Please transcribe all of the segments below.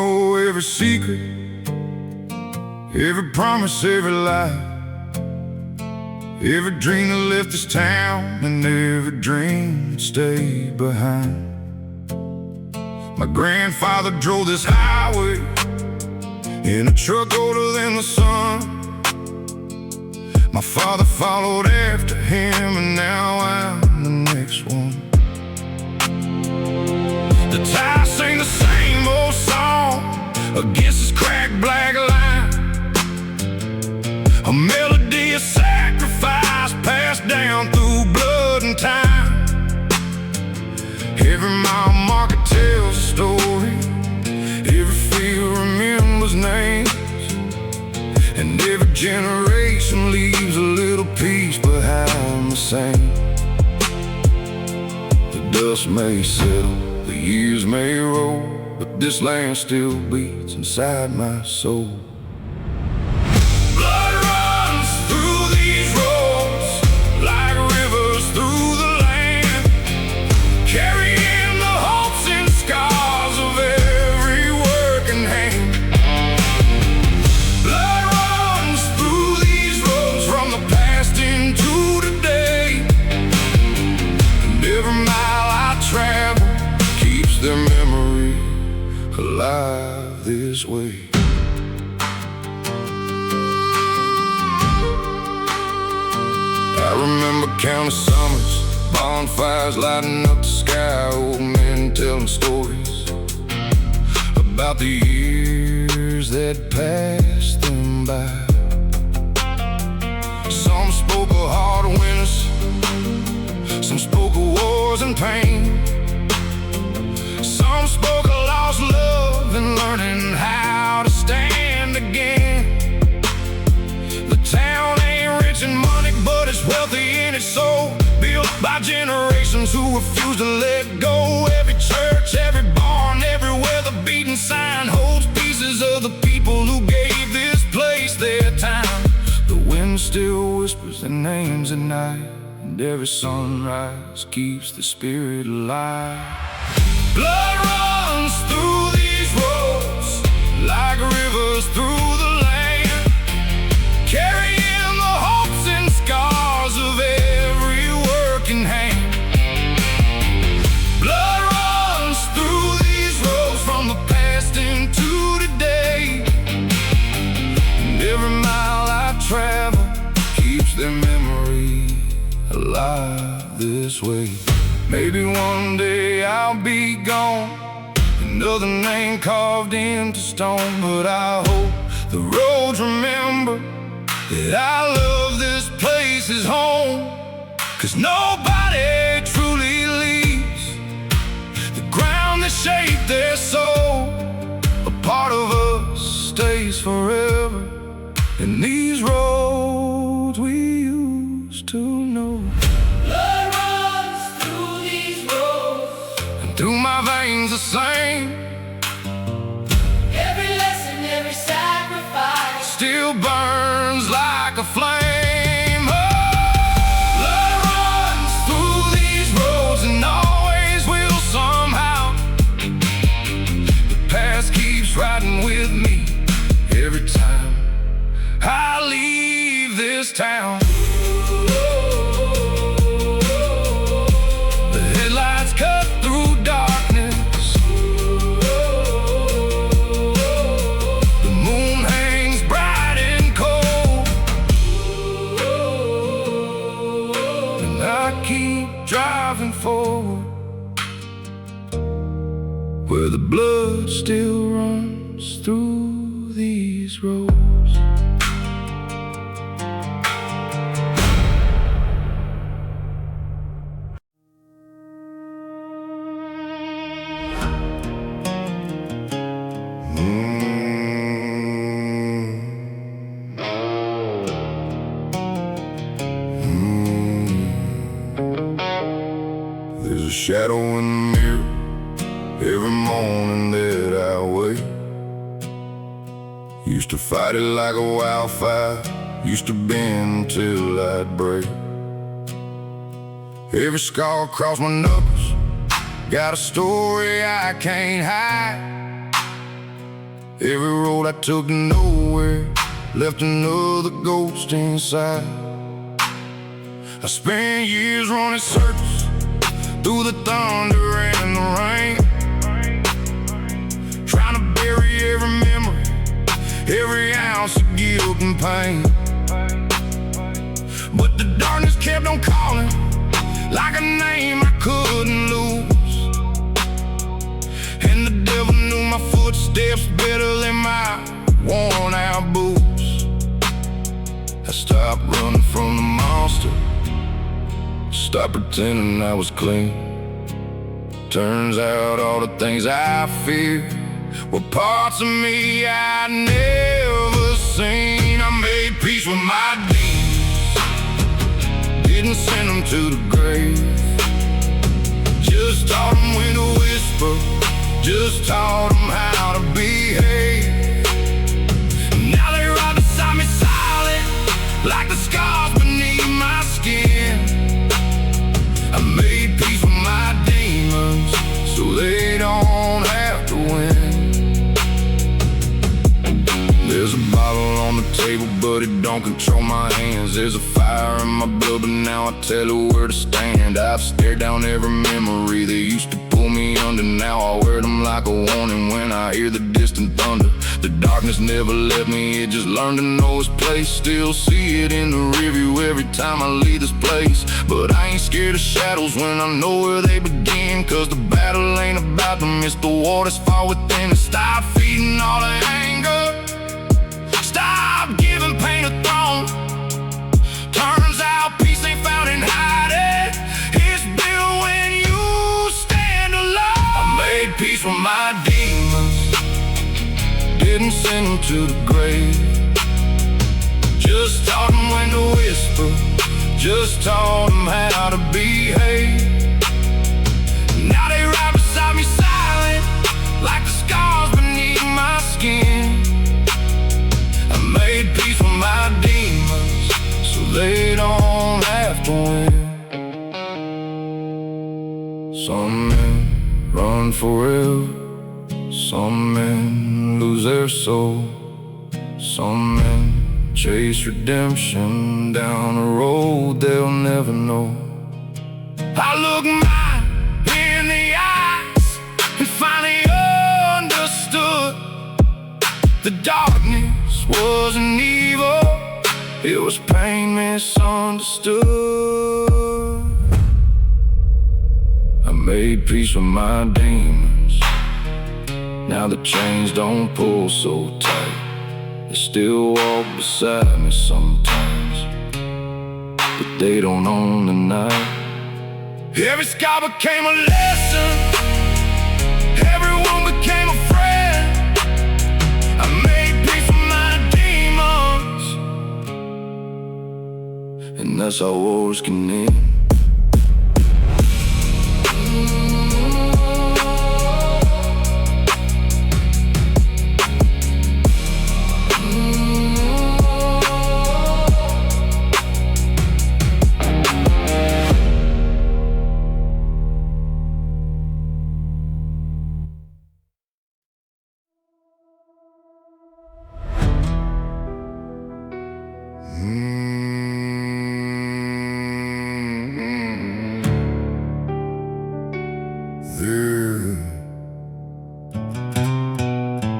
know every secret, every promise, every lie, every dream that left this town, and every dream that stayed behind. My grandfather drove this highway in a truck older than the sun. My father followed after him, and now I'm the next one. The tires sing the same old song against this cracked black line, a melody of sacrifice passed down through blood and time. Every mile marker tells a story, every field remembers names, and every generation leaves a little piece behind the same. The dust may settle, the years may roll, but this land still beats inside my soul. Blood runs through these roads like rivers through the land, carrying the hopes and scars of every working hand. Blood runs through these roads from the past into today, and every mile I travel keeps their memory alive this way. I remember countless summers, bonfires lighting up the sky, old men telling stories about the years that passed them by. Some spoke of hard winters, some spoke of wars and pain, some spoke of lost love and learning how to stand again. The town ain't rich in money, but it's wealthy in its soul, built by generations who refuse to let go. Every church, every barn, everywhere the beaten sign holds pieces of the people who gave this place their time. The wind still whispers their names at night, and every sunrise keeps the spirit alive. Blood runs through these roads like rivers through the land, carrying the hopes and scars of every working hand. Blood runs through these roads from the past into today, and every mile I travel keeps their memory alive this way. Maybe one day I'll be gone, another name carved into stone, but I hope the roads remember that I love this place as home. 'Cause nobody truly leaves the ground that shaped their soul. A part of us stays forever in these roads we used to know. Through my veins the same, every lesson, every sacrifice still burns like a flame. Oh, blood runs through these roads and always will somehow. The past keeps riding with me every time I leave this town. The headlights cut through darkness, the moon hangs bright and cold, and I keep driving forward where the blood still runs through these roads. There's a shadow in the mirror every morning that I wake. Used to fight it like a wildfire, used to bend till I'd break. Every scar across my knuckles got a story I can't hide. Every road I took to nowhere left another ghost inside. I spent years running circles through the thunder and the rain, trying to bury every memory, every ounce of guilt and pain. But the darkness kept on calling, like a name I couldn't lose. And the devil knew my footsteps better than my worn out boots. I stopped running from the monster, stopped pretending I was clean. Turns out all the things I feared were parts of me I'd never seen. I made peace with my demons, didn't send them to the grave. Just taught them when to whisper, just taught them how to behave. Now they ride beside me silent, like the scars beneath my skin. I made peace with my demons, so they don't have to win. There's a bottle on the table, but it don't control my hands. There's a fire in my blood, but now I tell her where to stand. I've stared down every memory that used to pull me under. Now I wear them like a warning when I hear the distant thunder. The darkness never left me, it just learned to know its place. Still see it in the rearview every time I leave this place. But I ain't scared of shadows when I know where they begin, 'cause the battle ain't about them, it's the war that's far within. And stop feeding all the anger, stop giving pain a throne. Turns out peace ain't found in hiding, it's built when you stand alone. I made peace with my demons, didn't send them to the grave. Just taught them when to whisper, just taught them how to behave. Now they ride beside me silent, like the scars beneath my skin. I made peace with my demons, so they don't have to win. Some men run forever, some men lose their soul. Some men chase redemption down a road they'll never know. I look mine in the eyes and finally understood the darkness wasn't evil, it was pain misunderstood. I made peace with my demons, now the chains don't pull so tight. They still walk beside me sometimes, but they don't own the night. Every scar became a lesson, everyone became a friend. I made peace with my demons, and that's how wars can end.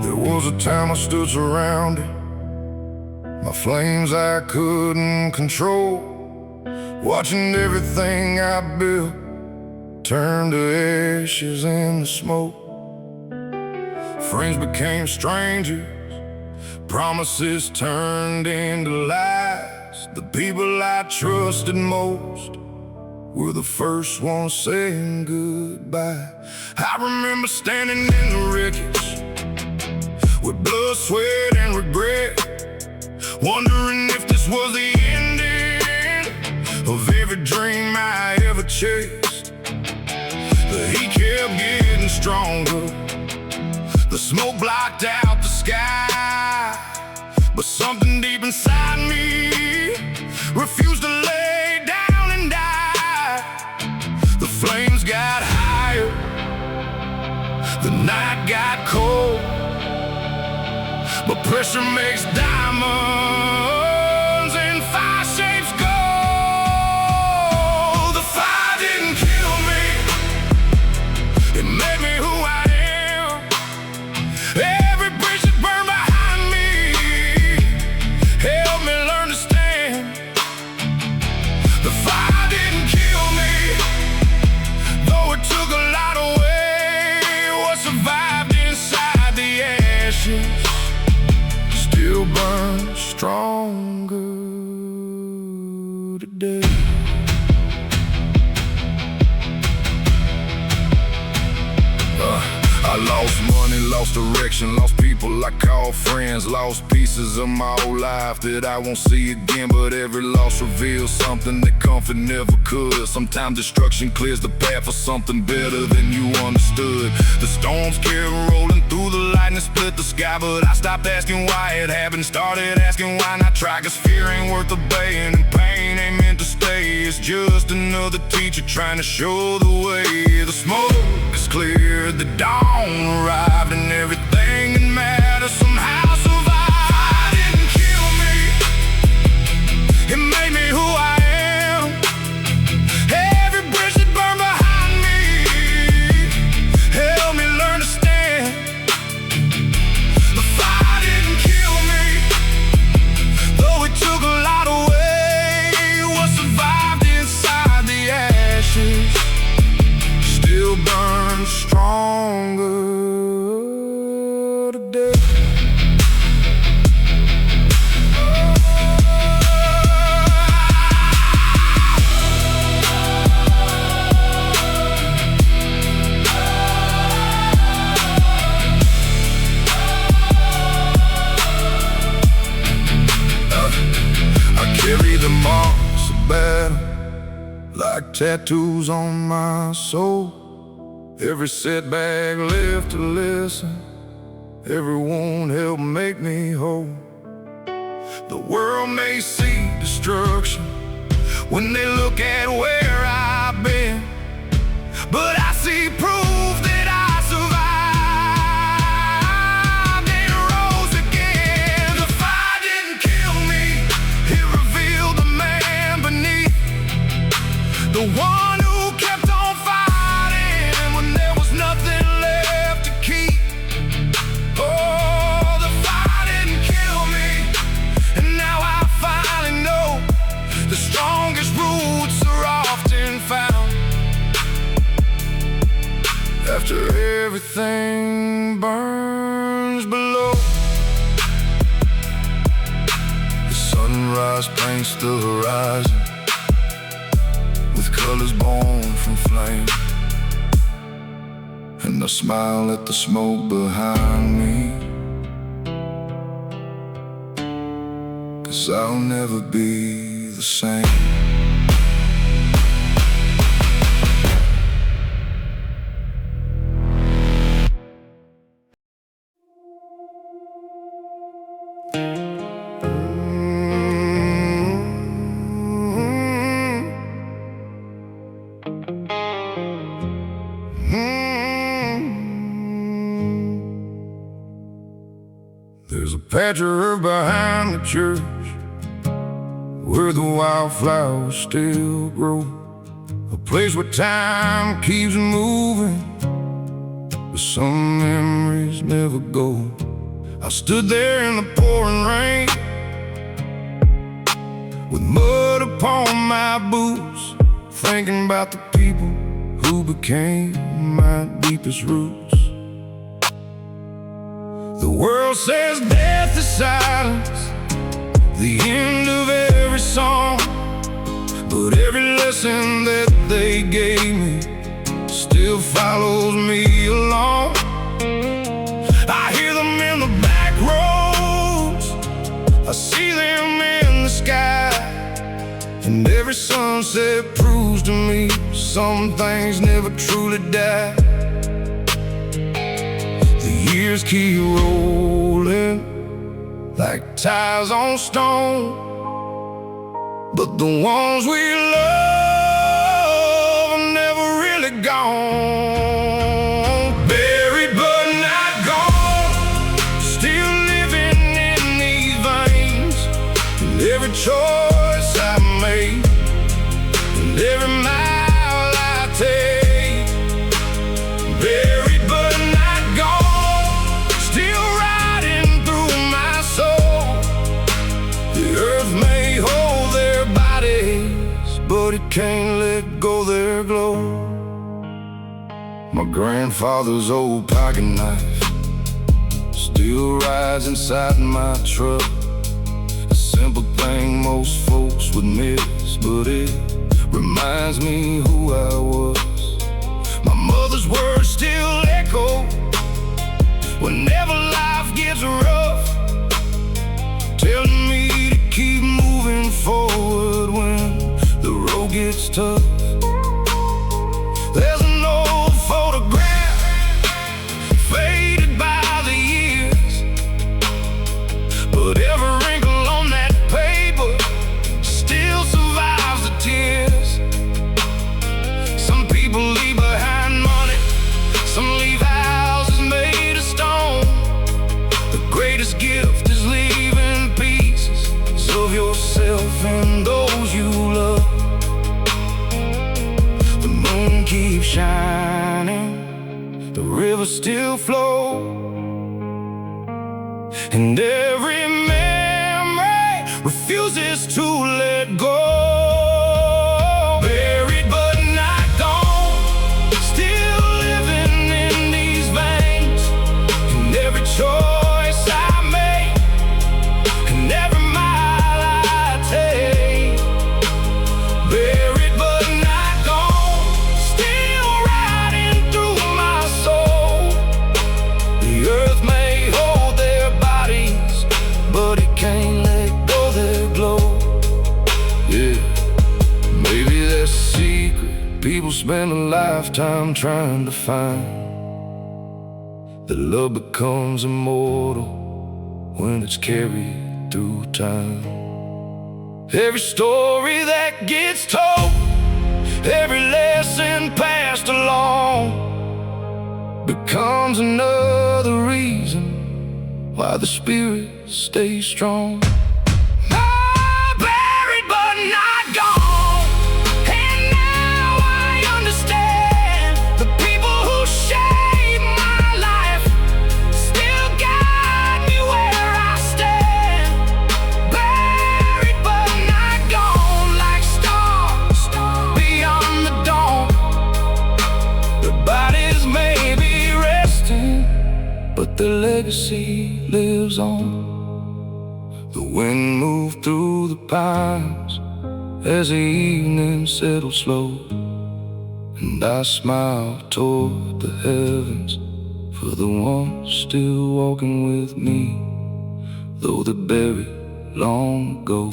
There was a time I stood surrounded, my flames I couldn't control, watching everything I built turn to ashes in the smoke. Friends became strangers, promises turned into lies. The people I trusted most were the first ones saying goodbye. I remember standing in the wreckage with blood, sweat, and regret, wondering if this was the ending of every dream I ever chased. The heat kept getting stronger, the smoke blocked out the sky, but something deep inside me refused to lay down and die. The flames got higher, the night got cold, but pressure makes diamonds in fire shapes gold. The fire didn't kill me, it made me who I am. Every bridge that burned behind me helped me learn to stand. The fire didn't kill me, though it took a lot away. What survived inside the ashes still burns stronger today. I lost money, lost direction, lost people I call friends, lost pieces of my old life that I won't see again. But every loss reveals something that comfort never could. Sometimes destruction clears the path for something better than you understood. The storms kept rolling through the lightning, split the sky, but I stopped asking why it happened, started asking why not try. Cause fear ain't worth obeying, and pain ain't meant to stay. It's just another teacher trying to show the way. The smoke is cleared, the dawn arrived, and everything that matters somehow survived. Fire didn't kill me, it made me who I am. Every bridge that burned behind me helped me learn to stand. The fire didn't kill me, though it took a lot away. What survived inside the ashes still burns stronger today. I carry the marks of battle like tattoos on my soul. Every setback left to listen, every wound helped make me whole. The world may see destruction when they look at where I've been, but I see proof that I survived and rose again. The fire didn't kill me, it revealed the man beneath, the one who kept on fighting when there was nothing left to keep. Oh, the fire didn't kill me, and now I finally know the strongest roots are often found after everything burns below. The sunrise paints the horizon with colors born from flame, and I smile at the smoke behind me, 'cause I'll never be the same. There's a patch of herb behind the church where the wildflowers still grow, a place where time keeps moving, but some memories never go. I stood there in the pouring rain with mud upon my boots, thinking about the people who became my deepest roots. The world says death is silence, the end of every song, but every lesson that they gave me still follows me along. I hear them in the back roads, I see them in the sky, and every sunset proves to me some things never truly die. The years keep rolling like tires on stone, but the ones we love are never really gone. Buried but not gone, still living choice I made, and every mile I take. Buried but not gone, still riding through my soul. The earth may hold their bodies, but it can't let go their glow. My grandfather's old pocket knife still rides inside my truck. A simple thing most folks would miss, but it reminds me who I was. My mother's words still echo whenever life gets rough, telling me to keep moving forward when the road gets tough. There's an old photograph faded by the years, but every wrinkle on that paper still survives the tears. Some people leave behind money, some leave houses made of stone. The greatest gift is leaving pieces of yourself and those you love. The moon keeps shining, the river still flows, and every memory refuses to let go. Buried but not gone, still living in these veins, and every choice I make, and every mile I take. Buried but not gone, still riding through my soul. The earth may hold their bodies, but it can't let go their glow. Yeah, maybe that's a secret people spend a lifetime trying to find. That love becomes immortal when it's carried through time. Every story that gets told, every lesson passed along, becomes another reason why the spirit stays strong. Buried but not gone, and now I understand the people who shaped my life still guide me where I stand. Buried but not gone, like stars beyond the dawn. The bodies may be resting, but the legacy lives on. The wind moved through the pines as the evening settled slow, and I smiled toward the heavens for the ones still walking with me, though they're buried long ago.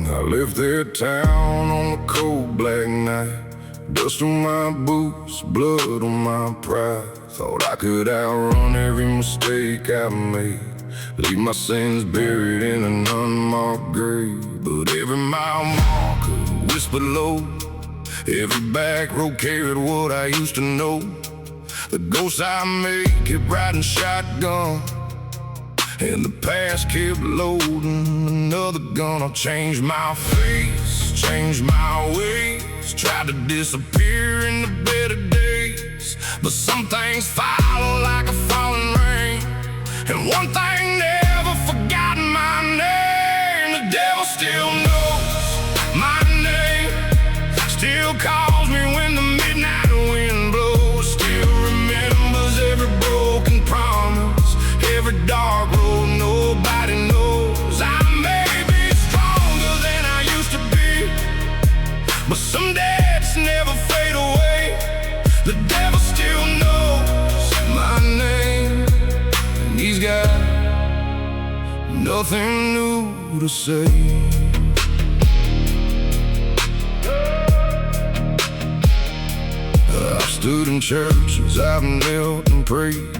I left that town on a cold black night, dust on my boots, blood on my pride. Thought I could outrun every mistake I made, leave my sins buried in an unmarked grave. But every mile marker whispered low, every back road carried what I used to know. The ghosts I made kept riding shotgun, and the past kept loading another gun. I'll change my face, change my ways, tried to disappear in the better days. But some things follow like a falling rain, and one thing never forgotten my name. The devil still knows my name, still calls me when the midnight wind blows, still remembers every broken promise, every dark road nobody knows. I may be stronger than I used to be, but some debts never fade away. The devil still knows my name, and he's got nothing new to say. I've stood in churches, I've knelt and prayed,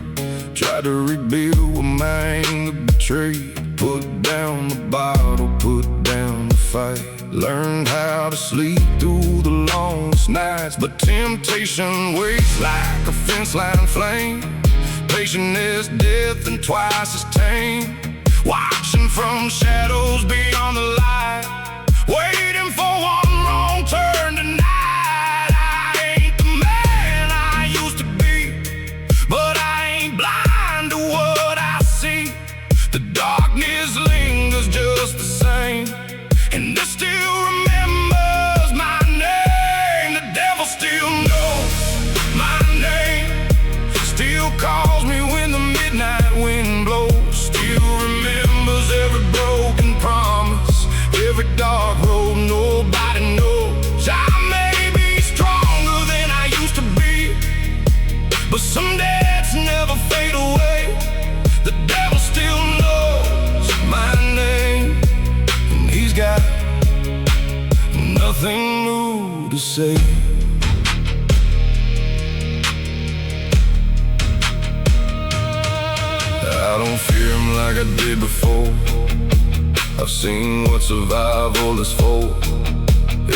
tried to rebuild what my anger betrayed. Put down the bottle, put down the fight, learned how to sleep through the longest nights. But temptation waits like a fence line flame, patient as death and twice as tame. Watching from shadows beyond the light, waiting for one wrong turn tonight. I ain't the man I used to be, but I ain't blind to what I see. The darkness lingers just the same, and it still remembers my name. The devil still knows my name, still calls me when the midnight wind blows, still remembers every broken promise, every dark road nobody knows. I may be stronger than I used to be, but some debts never fade away. The devil still knows my name, and he's got nothing new to say. I don't fear him like I did before. I've seen what survival is for.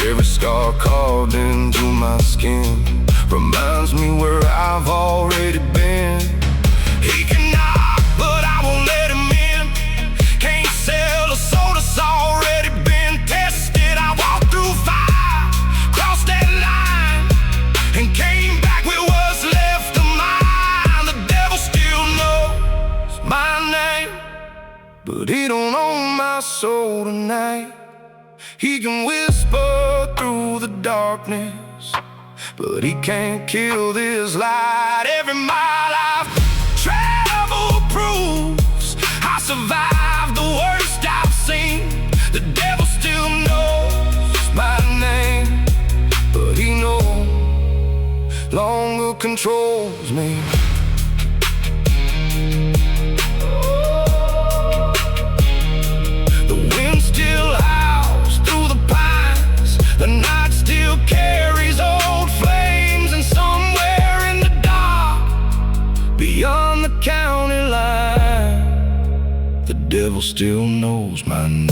Every scar carved into my skin reminds me where I've already been. He can knock, but I won't let him in. Can't sell a soul that's already been tested. I walked through fire, crossed that line, and came back with what's left of mine. The devil still knows my name, but he don't own my soul tonight. He can whisper through the darkness, but he can't kill this light. Every mile I've traveled proves I survived the worst I've seen. The devil still knows my name, but he no longer controls me. The night still carries old flames, and somewhere in the dark, beyond the county line, the devil still knows my name.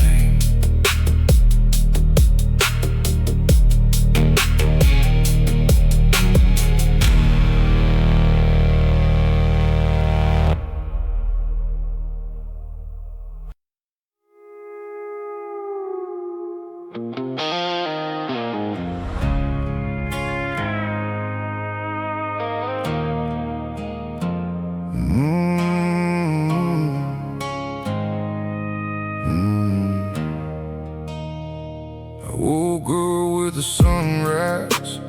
I woke up with the sunrise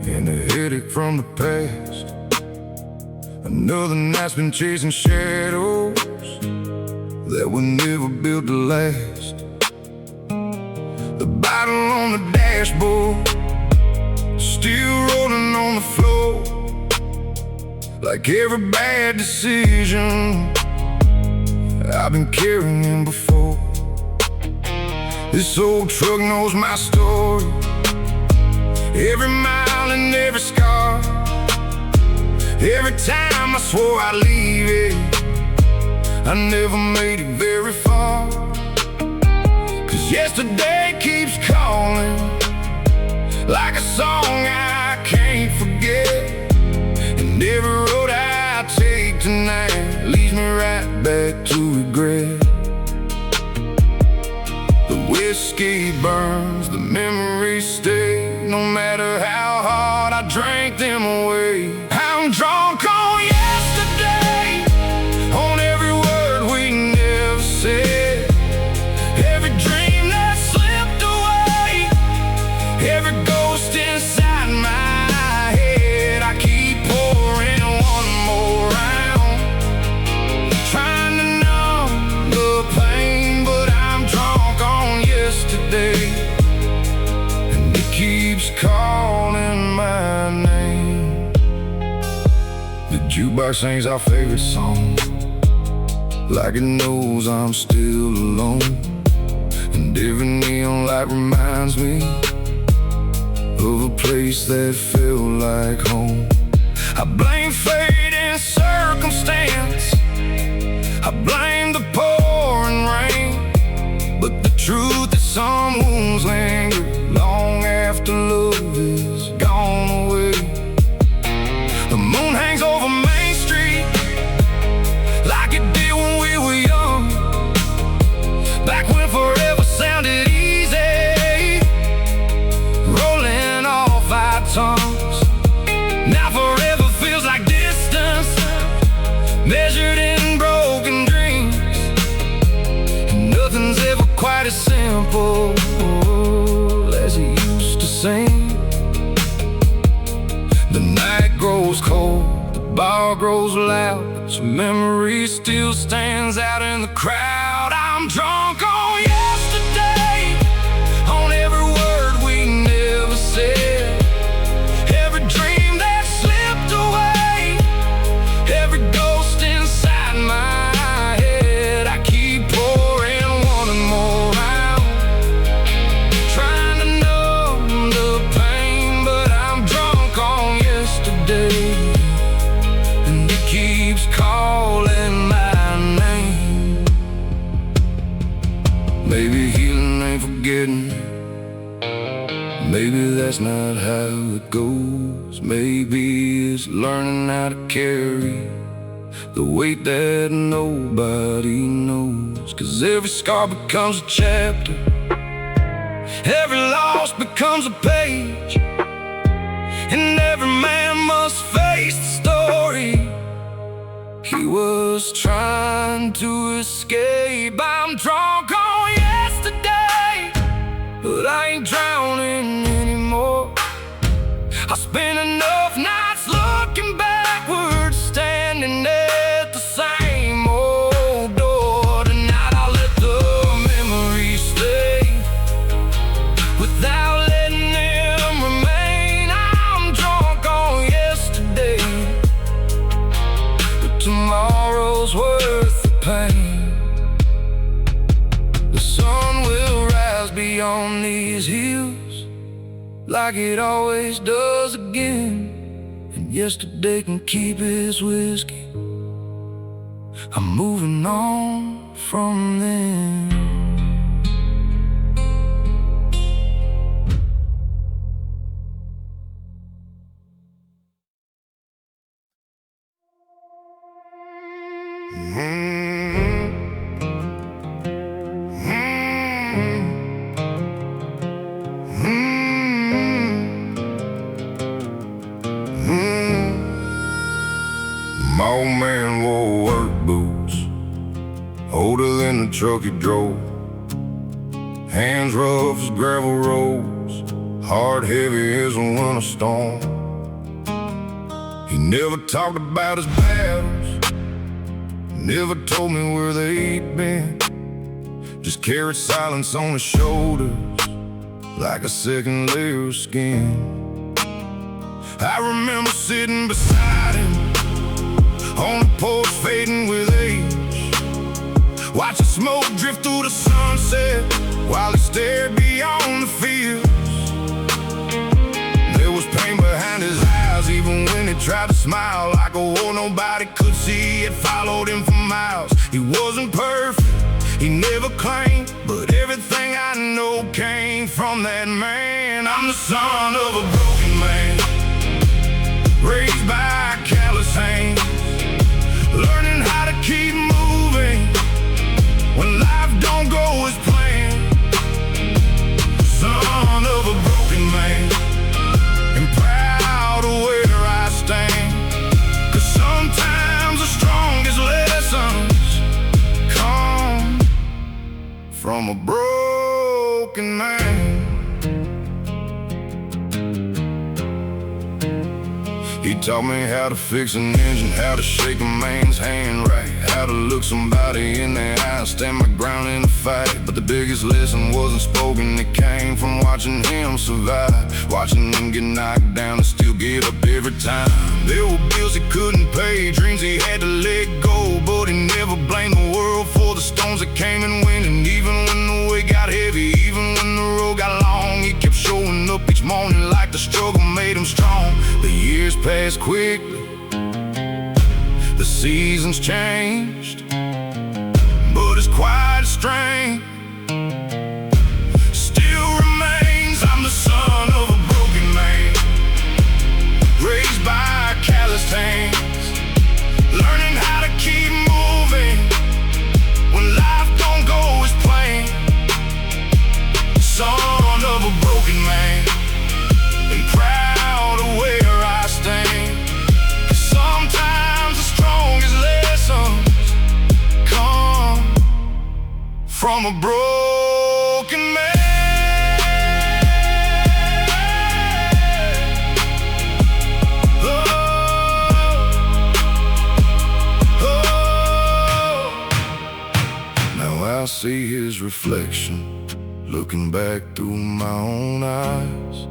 and a headache from the past. Another night's been chasing shadows that were never built to last. The bottle on the dashboard, still rolling on the floor, like every bad decision I've been carrying before. This old truck knows my story, every mile and every scar. Every time I swore I'd leave it, I never made it very far. 'Cause yesterday keeps calling, like a song I can't forget. And every road I take tonight leads me right back to regret. The whiskey burns, the memories stay, no matter how hard I drank them away. I'm drunk on yesterday, on every word we never said, every dream that slipped away, every ghost inside my head. I keep pouring one more round, trying to numb the pain, but I'm drunk on yesterday, and it keeps calling my name. The jukebox sings our favorite song, like it knows I'm still alone. And every neon light reminds me of a place that felt like home. I blame fate and circumstance, I blame the pouring rain, but the truth is some wounds linger long after love is gone away. The moon hangs over Main Street like it did when we were young, back when forever sounded easy, rolling off our tongues. Now forever feels like distance, measured in broken dreams, and nothing's ever quite as simple as it used to seem. The night grows cold, the bar grows loud, some memory still stands out in the crowd. I'm drunk on yesterday, on every word we never said, every dream that slipped away, every ghost inside my head. I keep pouring one more round, trying to numb the pain, but I'm drunk on yesterday, and it keeps calling my name. Maybe healing ain't forgetting, maybe that's not how it goes. Maybe it's learning how to carry the weight that nobody knows. 'Cause every scar becomes a chapter, every loss becomes a page, and every man must face the story he was trying to escape. I'm drunk on yesterday, but I ain't drowning anymore. I spent enough nights looking backwards, standing at the same old door. Tonight I'll let the memories stay without letting them remain. I'm drunk on yesterday, but tomorrow's worth the pain. The sun will rise beyond these hills like it always does again, and yesterday can keep his whiskey. I'm moving on from them. My old man wore work boots, older than the truck he drove, hands rough as gravel roads, heart heavy as a winter storm. He never talked about his battles, never told me where they'd been, just carried silence on his shoulders like a second layer of skin. I remember sitting beside him on the porch fading with age, watching smoke drift through the sunset while he stared beyond the fields. There was pain behind his eyes even when he tried to smile, like a war nobody could see. It followed him for miles. He wasn't perfect, he never claimed, but everything I know came from that man. I'm the son of a broken man, raised by callous hands, learning how to keep moving when life don't go as planned. Son of a broken man, and proud of where I stand. 'Cause sometimes the strongest lessons come from a broken man. He taught me how to fix an engine, how to shake a man's hand right, how to look somebody in the eye, stand my ground in the fight. But the biggest lesson wasn't spoken, it came from watching him survive, watching him get knocked down and still get up every time. There were bills he couldn't pay, dreams he had to let go, but he never blamed the world for the storms that came and went. And even when the weight got heavy, even when the road got long, he kept showing up each morning like the struggle made him strong. The years passed quickly, the seasons changed, but his quiet strength still remains. I'm the son of a broken man, raised by calloused hands, learning how to keep moving when life don't go as planned. Son of a broken man, and proud of where I stand. 'Cause sometimes the strongest lessons come from a broken man. Now I see his reflection, looking back through my own eyes.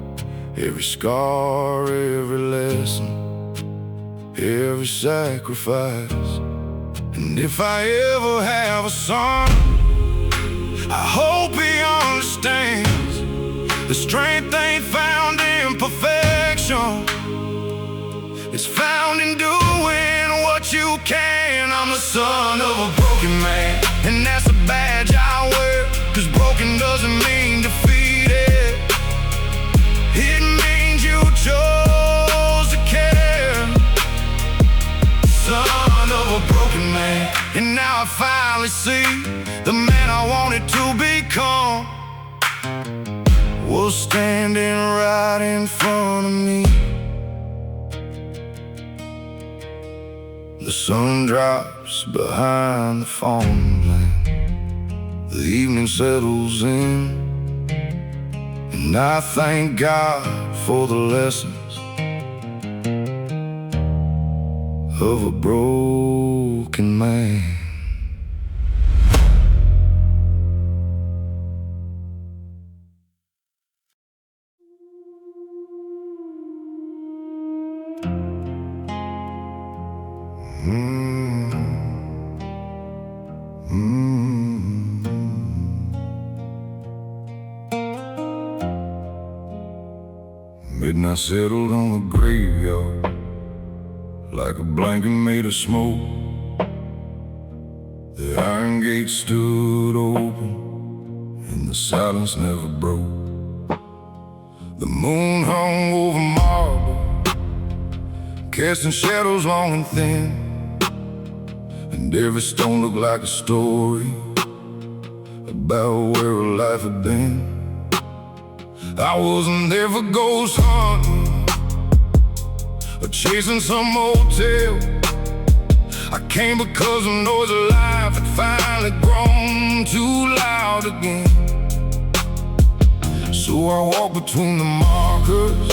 Every scar, every lesson, every sacrifice. And if I ever have a son, I hope he understands the strength ain't found in perfection, it's found in doing what you can. I'm the son of a broken man, and that's a badge I wear, 'cause broken doesn't mean defeated, it means you chose to care. Son of a broken man, and now I finally see the man I wanted to become was standing right in front of me. The sun drops behind the farmland, the evening settles in, and I thank God for the lessons of a broken man. Midnight settled on the graveyard like a blanket made of smoke. The iron gate stood open and the silence never broke. The moon hung over marble, casting shadows long and thin, and every stone looked like a story about where a life had been. I wasn't there for ghost hunting or chasing some motel. I came because the noise of life had finally grown too loud again. So I walked between the markers,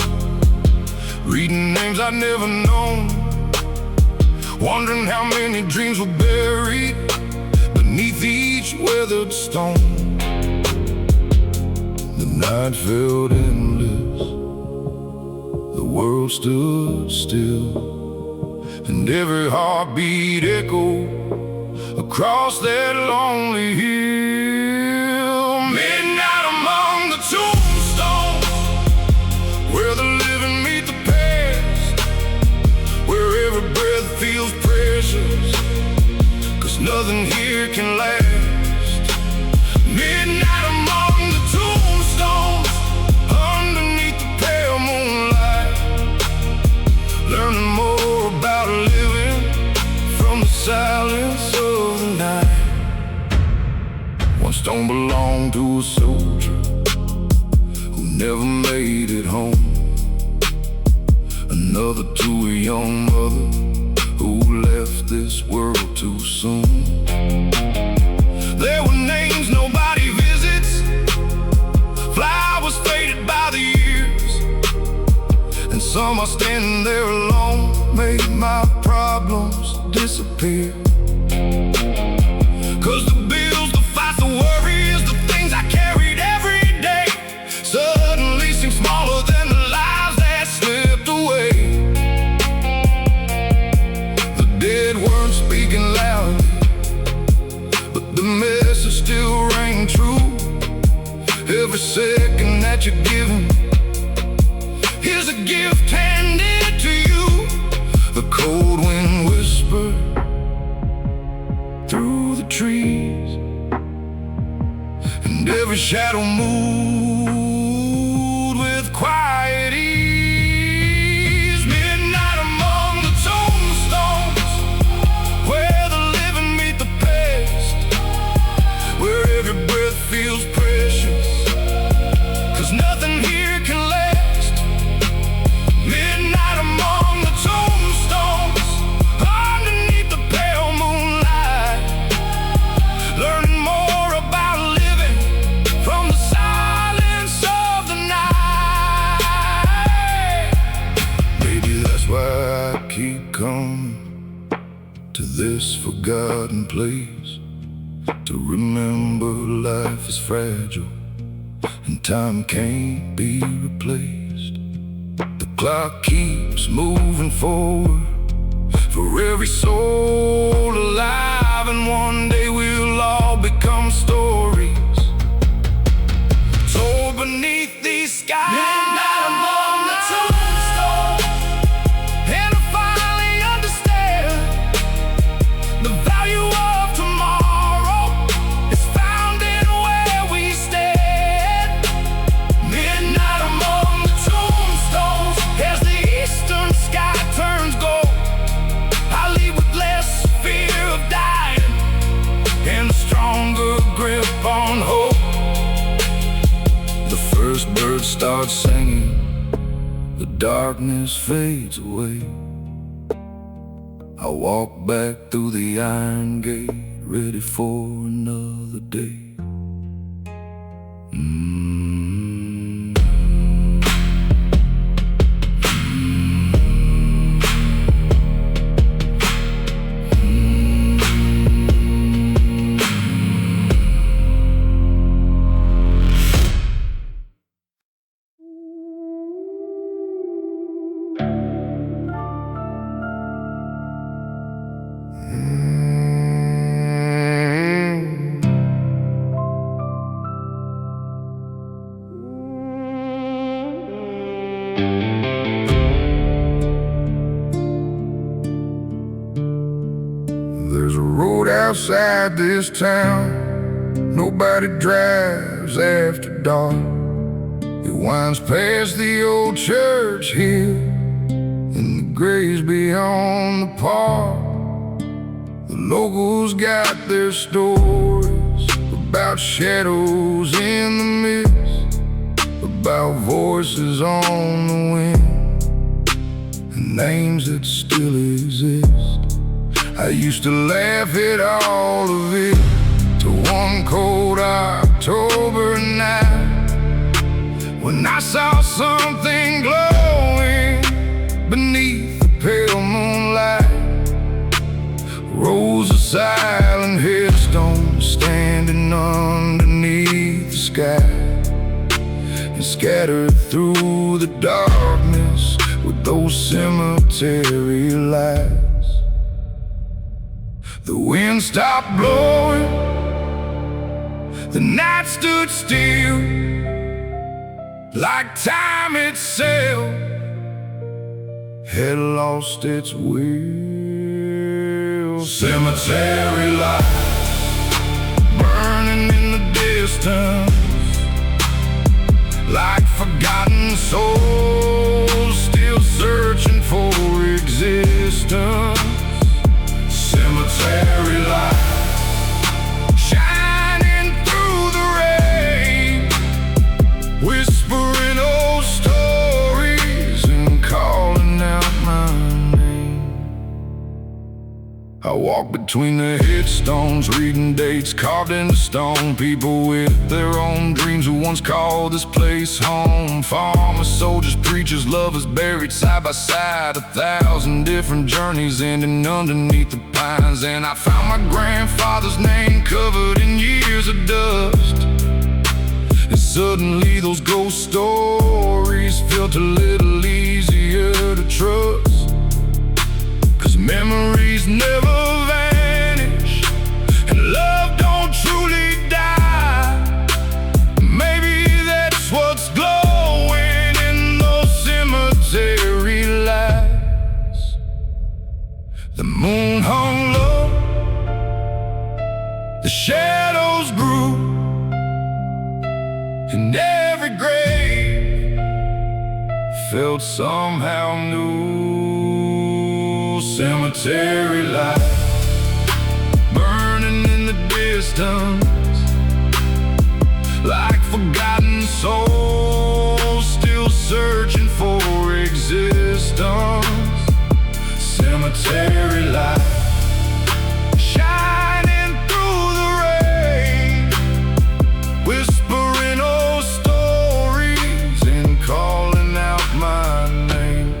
reading names I'd never known, wondering how many dreams were buried beneath each weathered stone. The night felt endless, the world stood still, and every heartbeat echoed across that lonely hill. Midnight among the tombstones, where the living meet the past, where every breath feels precious, 'cause nothing here can last. Midnight among the tombstones, underneath the pale moonlight, learning more about living from the silence of the night. One stone belonged to a soldier who never made it home, another to a young mother who left this world too soon. There were names nobody visits, flowers faded by the years, and some are standing there alone, storms disappear. 'Cause the bills, the fights, the worries, the things I carried every day suddenly seem smaller than the lives that slipped away. The dead weren't speaking loudly, but the message still rang true. Every second that you're given, here's a gift handed to you. The cold wind whispered through the trees, and every shadow moved with quiet ease. Midnight among the tombstones, where the living meet the past, where every breath feels precious, 'cause nothing here can last. Midnight among the tombstones, underneath the pale moonlight, learning more about living from the silence of the night. Maybe that's why I keep coming to this forgotten place, to remember life is fragile and time can't be replaced. The clock keeps moving forward for every soul alive, and one day we'll all become stories told beneath these skies. Midnight among the tombstones, and I finally understand the value of tomorrow is found in where we stand. Midnight among the tombstones, as the eastern sky turns gold, I leave with less fear of dying and a stronger grip on hope. The first bird starts singing, the darkness fades away. I walk back through the iron gate, ready for another day. There's a road outside this town nobody drives after dark. It winds past the old church here and the graves beyond the park. The locals got their stories about shadows in the mist, about voices on the wind, and names that still exist. I used to laugh at all of it till one cold October night, when I saw something glowing beneath the pale moonlight. Rows of silent headstones standing underneath the sky, and scattered through the darkness with those cemetery lights. The wind stopped blowing, the night stood still, like time itself had lost its will. Cemetery lights burning in the distance, like forgotten souls still searching for existence. Cemetery lights shining through the rain, whispering old stories. I walk between the headstones, reading dates carved into stone. People with their own dreams who once called this place home. Farmers, soldiers, preachers, lovers buried side by side. 1,000 different journeys ending underneath the pines. And I found my grandfather's name covered in years of dust. And suddenly those ghost stories felt a little easier to trust. 'Cause memories never vanish, and love don't truly die. Maybe that's what's glowing in those cemetery lights. The moon hung low, the shadows grew, and every grave felt somehow new. Cemetery light burning in the distance, like forgotten souls still searching for existence. Cemetery light shining through the rain, whispering old stories and calling out my name.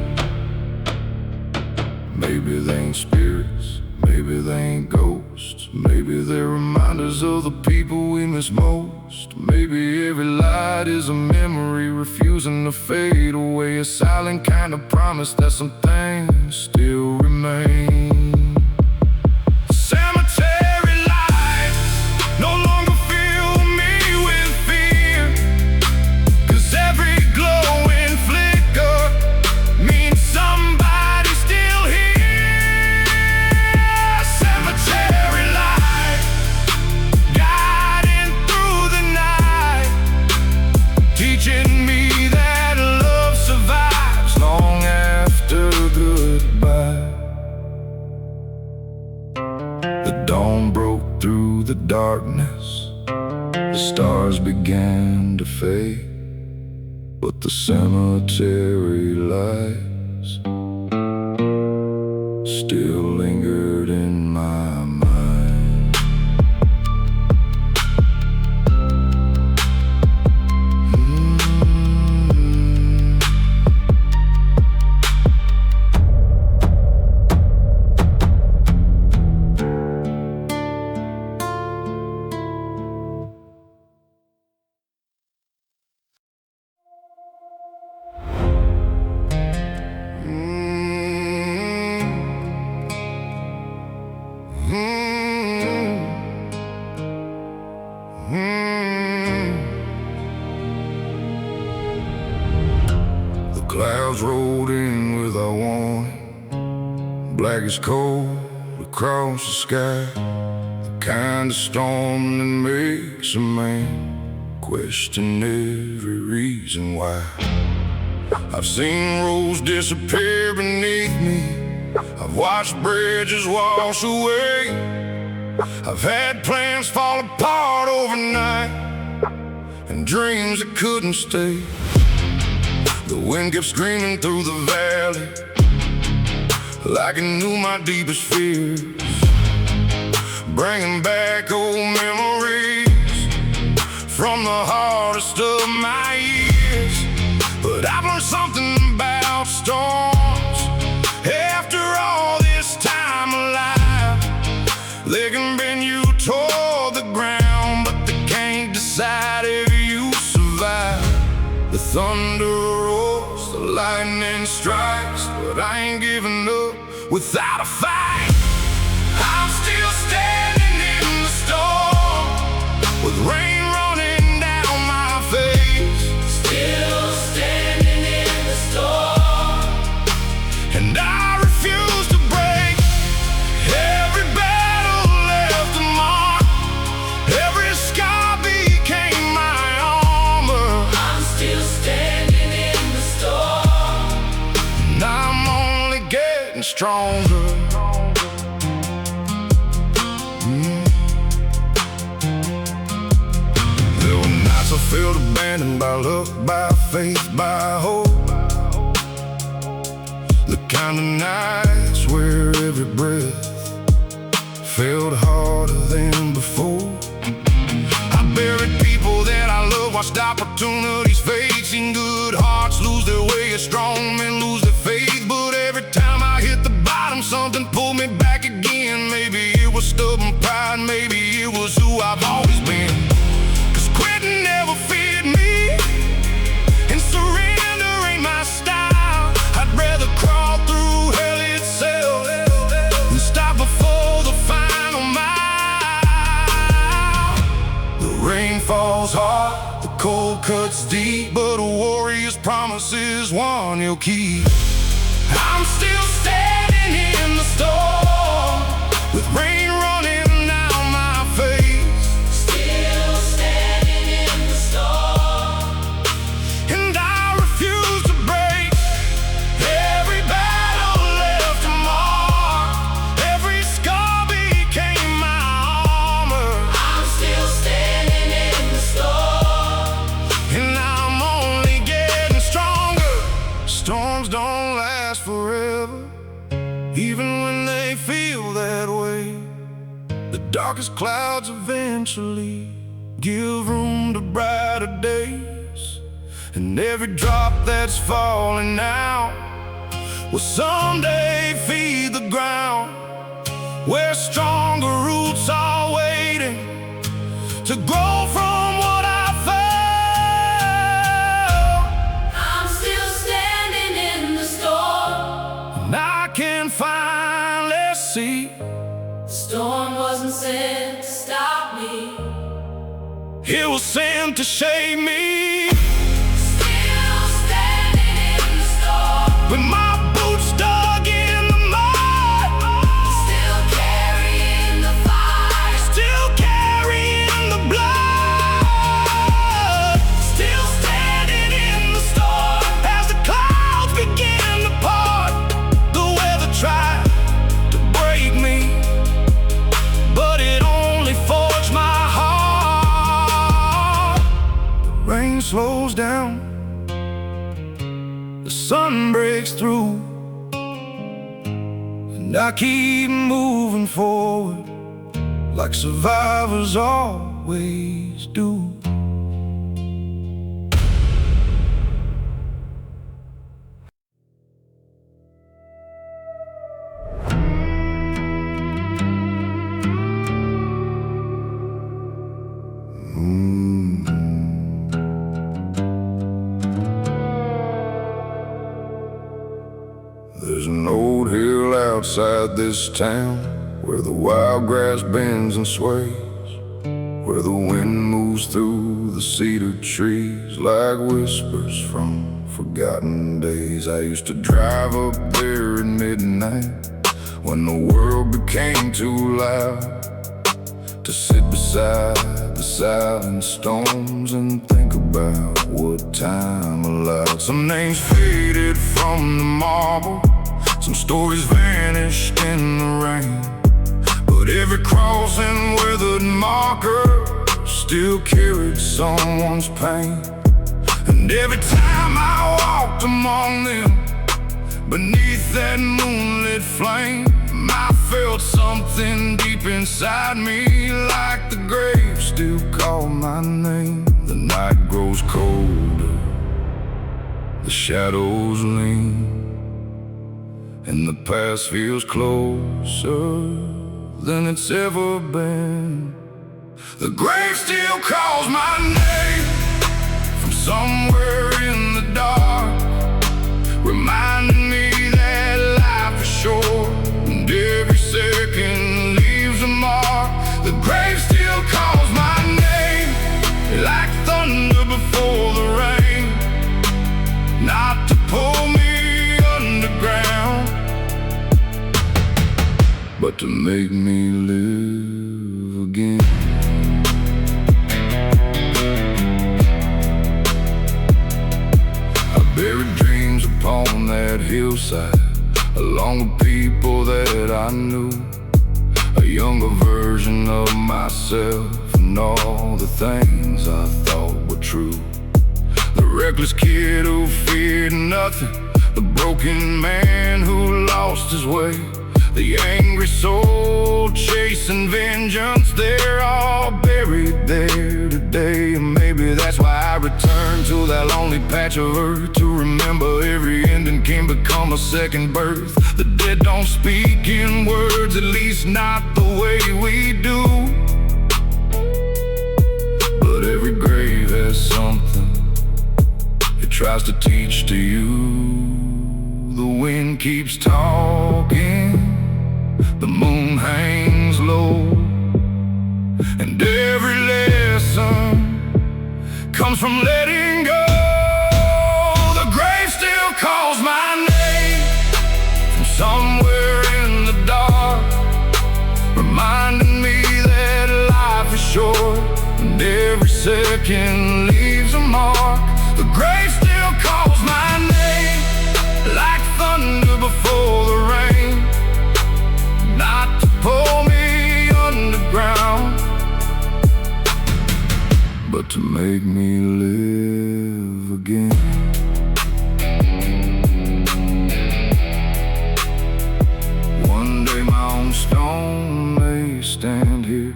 Maybe they ain't spirits, maybe they ain't ghosts. Maybe they're reminders of the people we miss most. Maybe every light is a memory refusing to fade away. A silent kind of promise that some things still remain. Cemetery lights no longer fill me with fear, 'cause every glowing flicker means somebody still here. Cemetery light guiding through the night, teaching me that love survives long after goodbye. The dawn broke through the darkness, the stars began to fade, but the cemetery lights still lingered in my mind. The clouds rolled in without warning, black as coal across the sky. The kind of storm that makes a man question every reason why. I've seen roads disappear beneath me, I've watched bridges wash away. I've had plans fall apart overnight, and dreams that couldn't stay. The wind kept screaming through the valley, like it knew my deepest fears, bringing back old memories from the hardest of my years. But I've learned something about storms after all this time alive. They can bend you toward the ground, but they can't decide if you survive. The thunder roars, the lightning strikes, but I ain't giving up without a fight. I'm still standing in the storm, with rain running down my face. Still standing in the storm, And I refuse to break. Every battle left a mark, every scar became my armor. I'm still standing in the storm. And I'm only getting stronger. There were nights I felt abandoned by luck, by faith, by hope. The kind of nights where every breath felt harder than before. I buried people that I love, watched opportunities fade, seen good hearts lose their way, as strong men lose their faith. But every time I hit the bottom, something pulled me back again. Maybe it was stubborn pride, maybe it was who I've always been. 'Cause quitting never fit me, and surrender ain't my style. I'd rather crawl through hell itself than stop before the final mile. The rain falls hard, the cold cuts deep, but a warrior's promise is one he'll keep. I'm still standing in the storm, with rain running down my face. Still standing in the storm, And I refuse to break. Every battle left a mark, every scar became my armor. I'm still standing in the storm, And I'm only getting stronger. Storms don't last forever, even when they feel that way. The darkest clouds eventually give room to brighter days. And every drop that's falling now will someday feed the ground, where stronger roots are waiting to grow from what I felt. I'm still standing in the storm. And I can finally see The storm wasn't sent to stop me. it was sent to shape me. Still standing in the storm, With my boots dug in the mud, still carrying the fire, still carrying the blood, still standing in the storm. As the clouds begin to part, the weather tried to break me, but it only forged my heart. The rain slows down, the sun breaks through, and I keep moving forward like survivors always do. There's an old hill outside this town, where the wild grass bends and sways, where the wind moves through the cedar trees like whispers from forgotten days. I used to drive up there at midnight, when the world became too loud, to sit beside the silent storms and think about what time allowed. Some names faded from the marble, some stories vanished in the rain, but every cross and withered marker still carried someone's pain. And every time I walked among them, beneath that moonlit flame, I felt something deep inside me, like the grave still called my name. The night grows colder, the shadows lean, and the past feels closer than it's ever been. The grave still calls my name from somewhere in the dark, reminding me that life is short and every second leaves a mark. The grave still calls my name like thunder before the rain, not to pull me underground, but to make me live again. I buried dreams upon that hillside, along with people that I knew, a younger version of myself, and all the things I thought were true. The reckless kid who feared nothing, the broken man who lost his way, the angry soul chasing and vengeance, they're all buried there today. And maybe that's why I return to that lonely patch of earth, to remember every ending can become a second birth. The dead don't speak in words, at least not the way we do. But every grave has something it tries to teach to you. The wind keeps talking, the moon hangs low, and every lesson comes from letting go. The grave still calls my name from somewhere in the dark, reminding me that life is short and every second leaves a mark. The grave still calls my name like thunder before the rain, not to pull me underground, but to make me live again. One day my own stone may stand here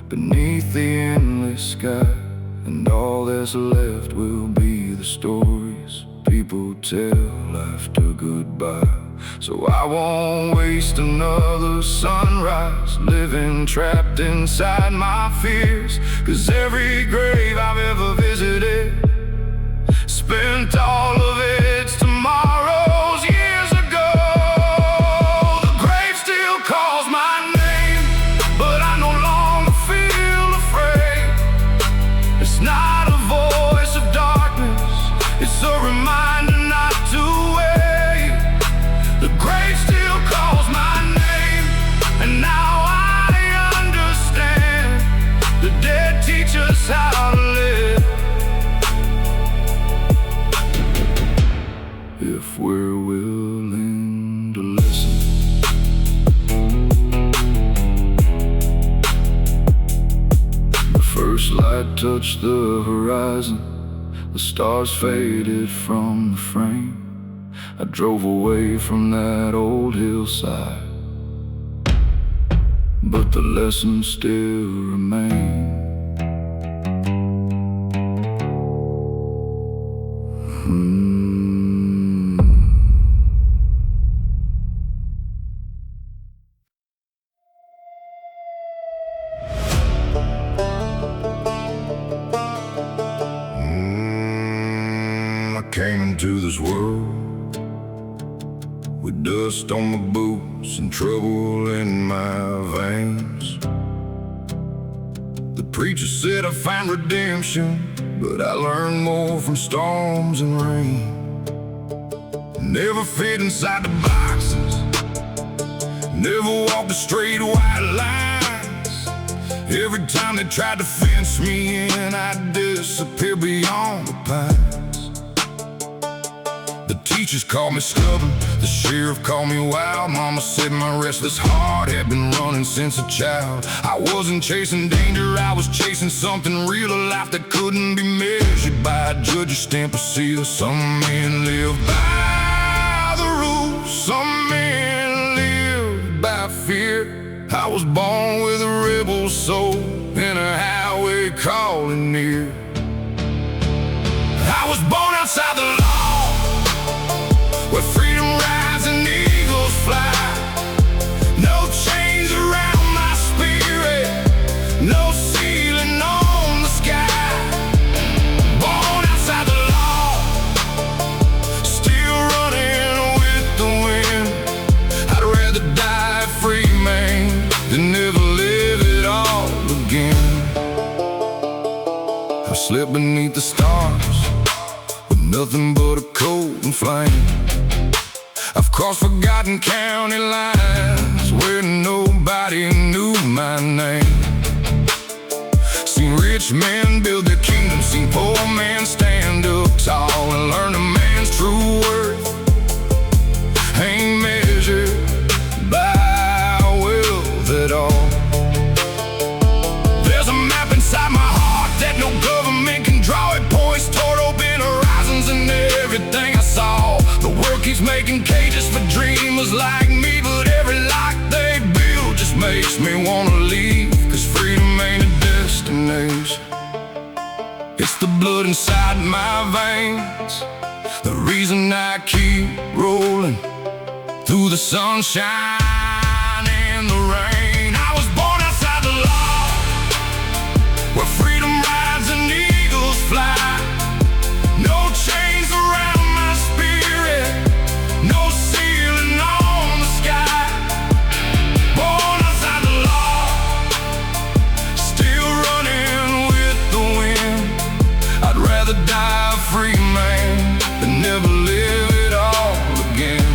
beneath the endless sky, and all that's left will be the stories people tell after goodbye. So I won't waste another sunrise living trapped inside my fears, 'cause every grave I've ever visited spent all of its tomorrows years ago. The grave still calls my name, but I no longer feel afraid. It's not a voice of darkness, it's a reminder not to wait. The grave still calls my name, and now I understand. The dead teach us how to live, if we're willing to listen. The first light touched the horizon, the stars faded from the frame. I drove away from that old hillside, but the lessons still remain. I came into this world with dust on my boots and trouble in my veins. The preacher said I find redemption, but I learned more from storms and rain. Never fit inside the boxes, never walked the straight white lines. Every time they tried to fence me in, I'd disappear beyond the pines. The teachers called me stubborn, the sheriff called me wild. Mama said my restless heart had been running since a child. I wasn't chasing danger, I was chasing something real, a life that couldn't be measured by a judge's stamp or seal. Some men live by the rules, some men live by fear. I was born with a rebel soul in a highway calling near. I was born outside the law, where freedom rides and eagles fly. No chains around my spirit, no ceiling on the sky. Born outside the law, still running with the wind. I'd rather die a free man than never live it all again. I slept beneath the stars with nothing but a cold and flame. I've crossed forgotten county lines where nobody knew my name. Seen rich men build their kingdom, seen poor men stand up tall, and learn a man's true worth ain't measured by wealth at all. There's a map inside my heart that no government can draw. It points toward open horizons and everything I saw. The world keeps making cages for dreamers like me, but every lock they build just makes me wanna leave, 'cause freedom ain't a destination. It's the blood inside my veins, the reason I keep rolling through the sunshine and the rain. I was born outside the law, where freedom rides and eagles fly. No chains around my spirit, no ceiling on the sky. Born outside the law, still running with the wind. I'd rather die a free man than never live it all again.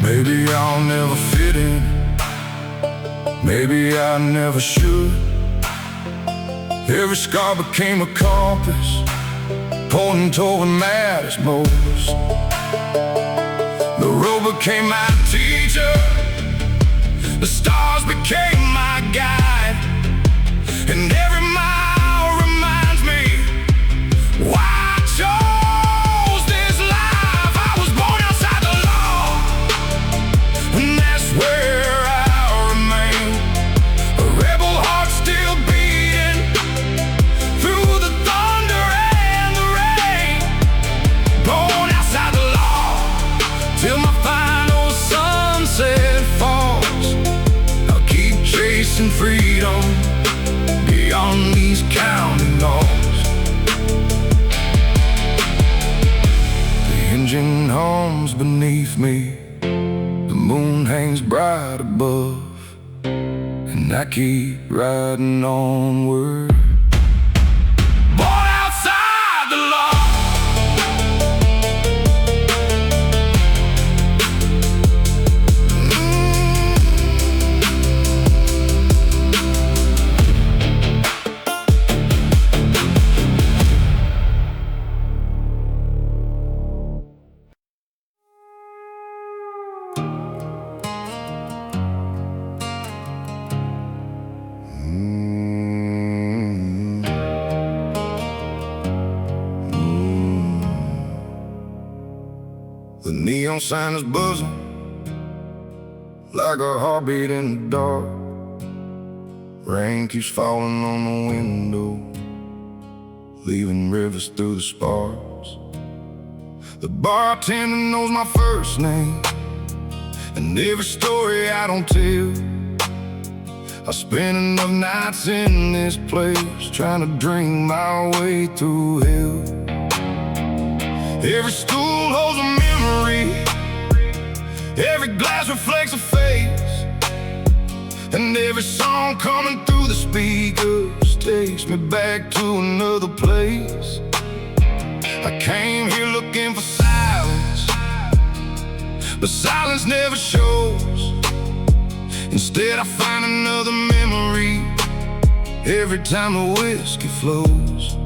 Maybe I'll never fit in, maybe I never should. Every scar became a compass, pointing toward what matters most. The road became my teacher, the stars became my guide, and every mile reminds me why I chose this life. I was born outside the law, and that's where I'll remain. A rebel heart still beating through the thunder and the rain. Born outside the law till my final sunset falls. I'll keep chasing freedom beyond these counting laws. The engine hums beneath me, the moon hangs bright above, and I keep riding onward. Born outside the law. The neon sign is buzzing like a heartbeat in the dark. Rain keeps falling on the window, leaving rivers through the sparks. The bartender knows my first name, and every story I don't tell. I spent enough nights in this place, trying to drink my way through hell. Every stool holds a memory, every glass reflects a face, and every song coming through the speakers takes me back to another place. I came here looking for silence, but silence never shows. Instead I find another memory every time the whiskey flows.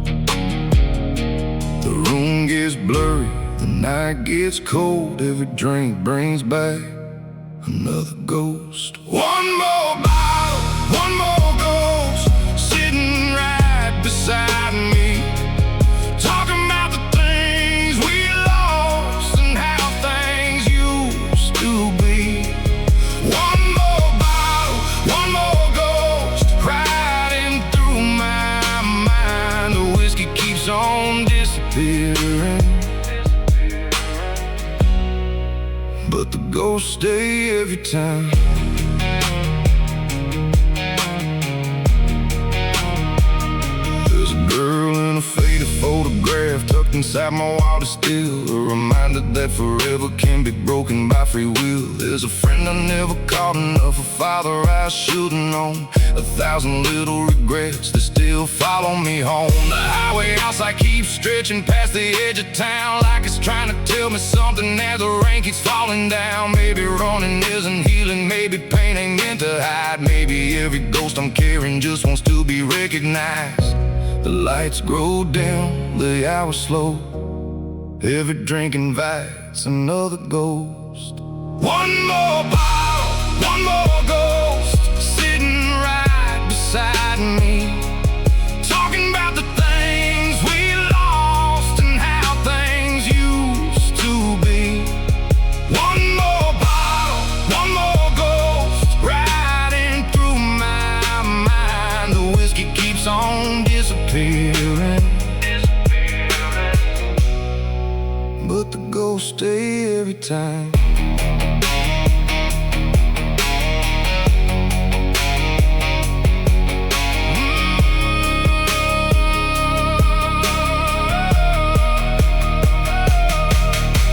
The room gets blurry, the night gets cold, every drink brings back another ghost. One more bottle, one more ghost, sitting right beside me, talking about the things we lost and how things used to be. One more bottle, one more ghost, riding through my mind. The whiskey keeps on disappearing, but the ghosts stay every time. There's a girl in a faded photograph tucked inside my wildest still, a reminder that forever can be broken by free will. There's a friend I never called enough, a father I should've known, 1,000 little regrets that still follow me home. The highway outside keeps stretching past the edge of town, like it's trying to tell me something as the rain keeps falling down. Maybe running isn't healing, maybe pain ain't meant to hide, maybe every ghost I'm carrying just wants to be recognized. The lights grow dim, the hours slow, every drink invites another ghost. One more bottle, one more ghost, disappearing, but the ghosts stay every time.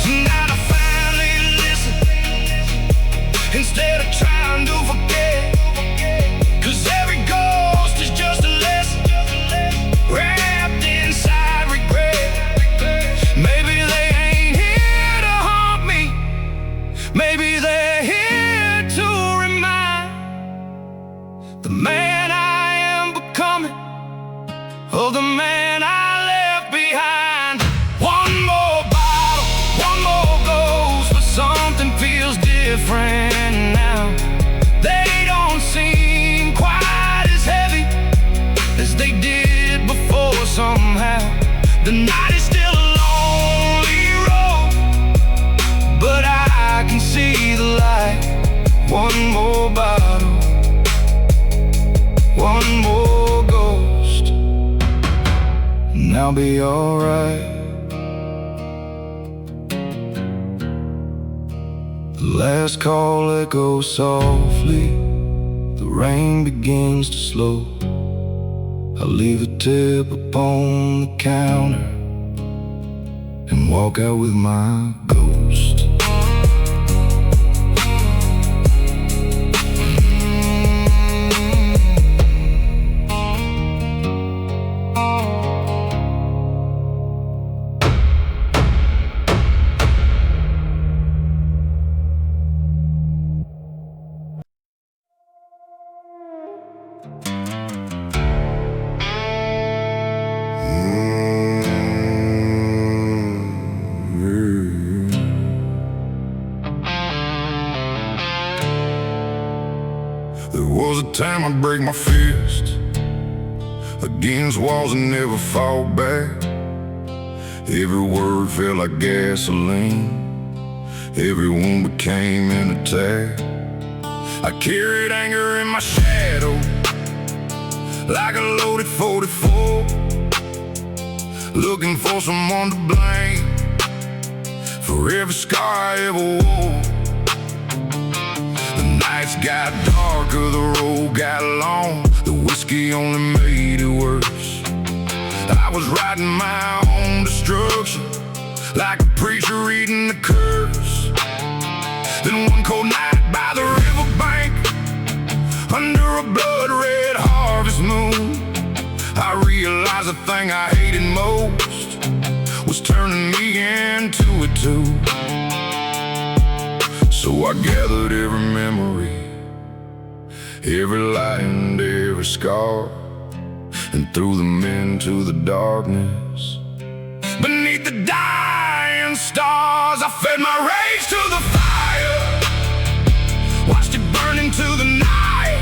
Tonight I finally listen instead of trying to forget, 'cause every ghost is just a lesson wrapped inside regret. Maybe they ain't here to haunt me, maybe they're here to remind the man I am becoming of the man I left behind. One more bottle, one more goes, but something feels different now. They don't seem quite as heavy as they did before somehow. The night is still a lonely road, but I can see the light. One more bottle, one more ghost, and I'll be alright. The last call echoes softly, the rain begins to slow. I leave a tip upon the counter and walk out with my ghost. There was a time I'd break my fist against walls and never fall back. Every word felt like gasoline, every wound became an attack. I carried anger in my shadow like a loaded 44, looking for someone to blame for every scar I ever wore. The nights got darker, the road got long, the whiskey only made it worse. I was writing my own destruction like a preacher reading the curse. Then one cold night by the riverbank, under a blood-red harvest moon, I realized the thing I hated most was turning me into it too. So I gathered every memory, every lie and every scar, and threw them into the darkness. Beneath the dying stars, I fed my rage to the fire, watched it burn into the night.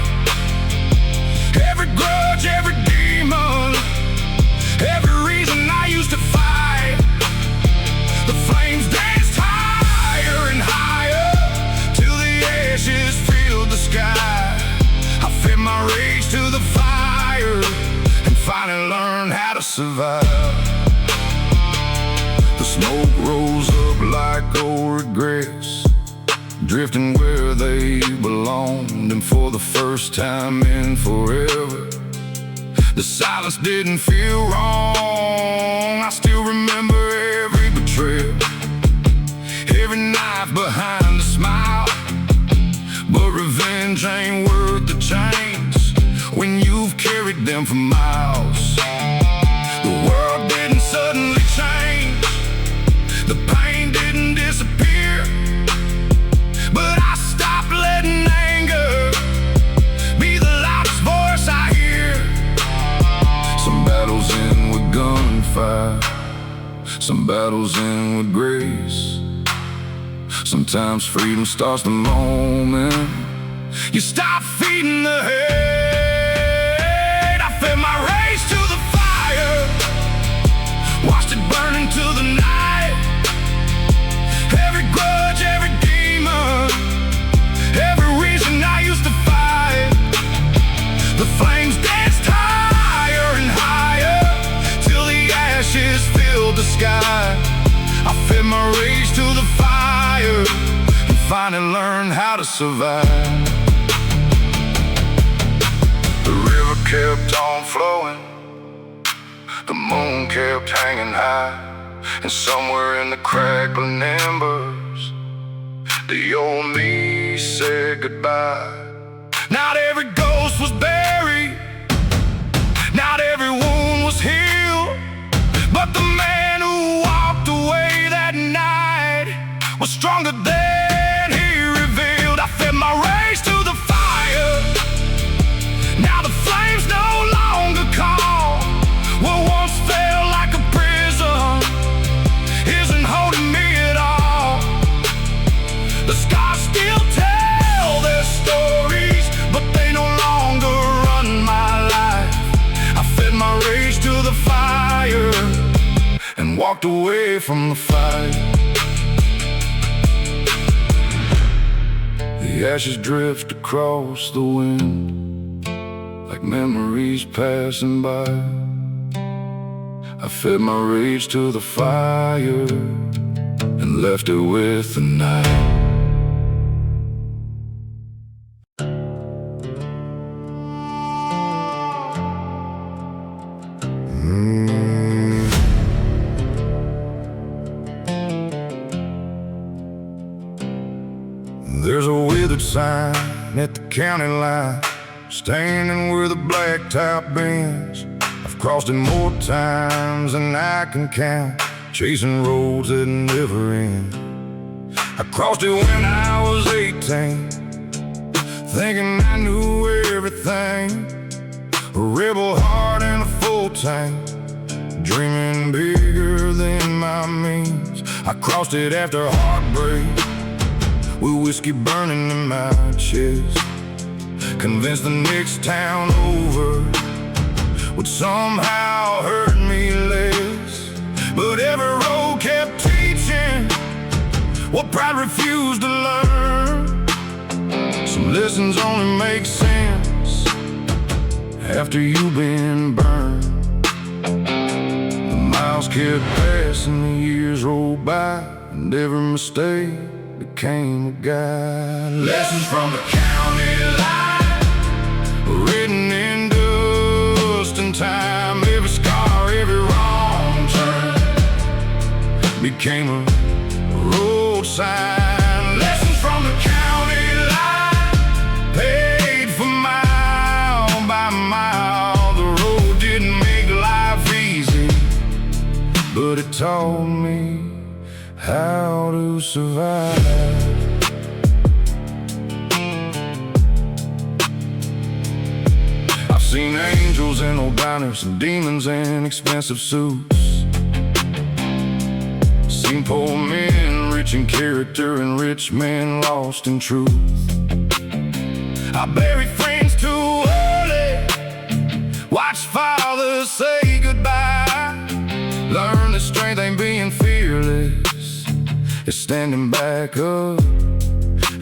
Every grudge, every demon, every reason I used to fight, the flames danced higher and higher till the ashes filled the sky. I fed my rage to the fire and finally learned how to survive. The smoke rose up like old regrets, drifting where they belonged, and for the first time in forever, the silence didn't feel wrong. I still remember every betrayal, every knife behind the smile, but revenge ain't worth the chains when you've carried them for miles. The world didn't suddenly change, the pain didn't disappear, but I stopped letting anger be the loudest voice I hear. Some battles end with gunfire, some battles end with grace. Sometimes freedom starts the moment you stop feeding the hate. I fed my rage to the fire, watched it burn into the night. Every grudge, every demon, every reason I used to fight, the flames danced higher and higher sky. I fed my rage to the fire and finally learned how to survive. The river kept on flowing, the moon kept hanging high, and somewhere in the crackling embers, the old me said goodbye. Not every ghost was buried, not every wound was healed, but the man who walked away that night was stronger than he revealed. I fed my rage to the fire, now the flames no longer call. What once felt like a prison isn't holding me at all. The scars still tell their stories, but they no longer run my life. I fed my rage to the fire and walked away from the fight. The ashes drift across the wind like memories passing by. I fed my rage to the fire and left it with the night. There's a withered sign at the county line, standing where the blacktop bends. I've crossed it more times than I can count, chasing roads that never end. I crossed it when I was 18, thinking I knew everything. A rebel heart and a full tank, dreaming bigger than my means. I crossed it after heartbreak, with whiskey burning in my chest, convinced the next town over would somehow hurt me less. But every road kept teaching what pride refused to learn. Some lessons only make sense after you've been burned. The miles kept passing, the years rolled by, and every mistake became a guide. Lessons from the county line, written in dust and time. Every scar, every wrong turn became a road sign. Lessons from the county line, paid for mile by mile. The road didn't make life easy, but it taught me how to survive. I've seen angels in old diners and demons in expensive suits. Seen poor men rich in character and rich men lost in truth. I buried friends too early, watched fathers say goodbye. Learned that strength ain't being fearless, it's standing back up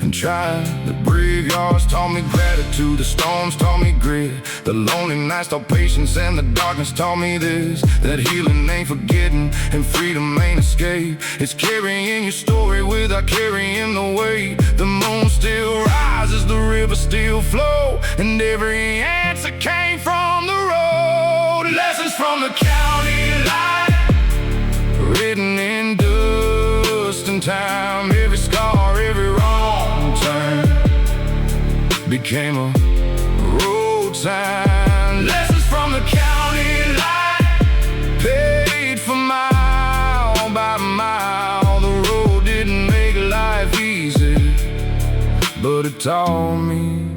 and trying. The graveyards taught me gratitude, the storms taught me grit, the lonely nights taught patience, and the darkness taught me this: that healing ain't forgetting and freedom ain't escape. It's carrying your story without carrying the weight. The moon still rises, the river still flows, and every answer came from the road. Lessons from the county line, written in dust and time. Every scar, every wrong turn became a road sign. Lessons from the county line, paid for mile by mile. The road didn't make life easy, but it taught me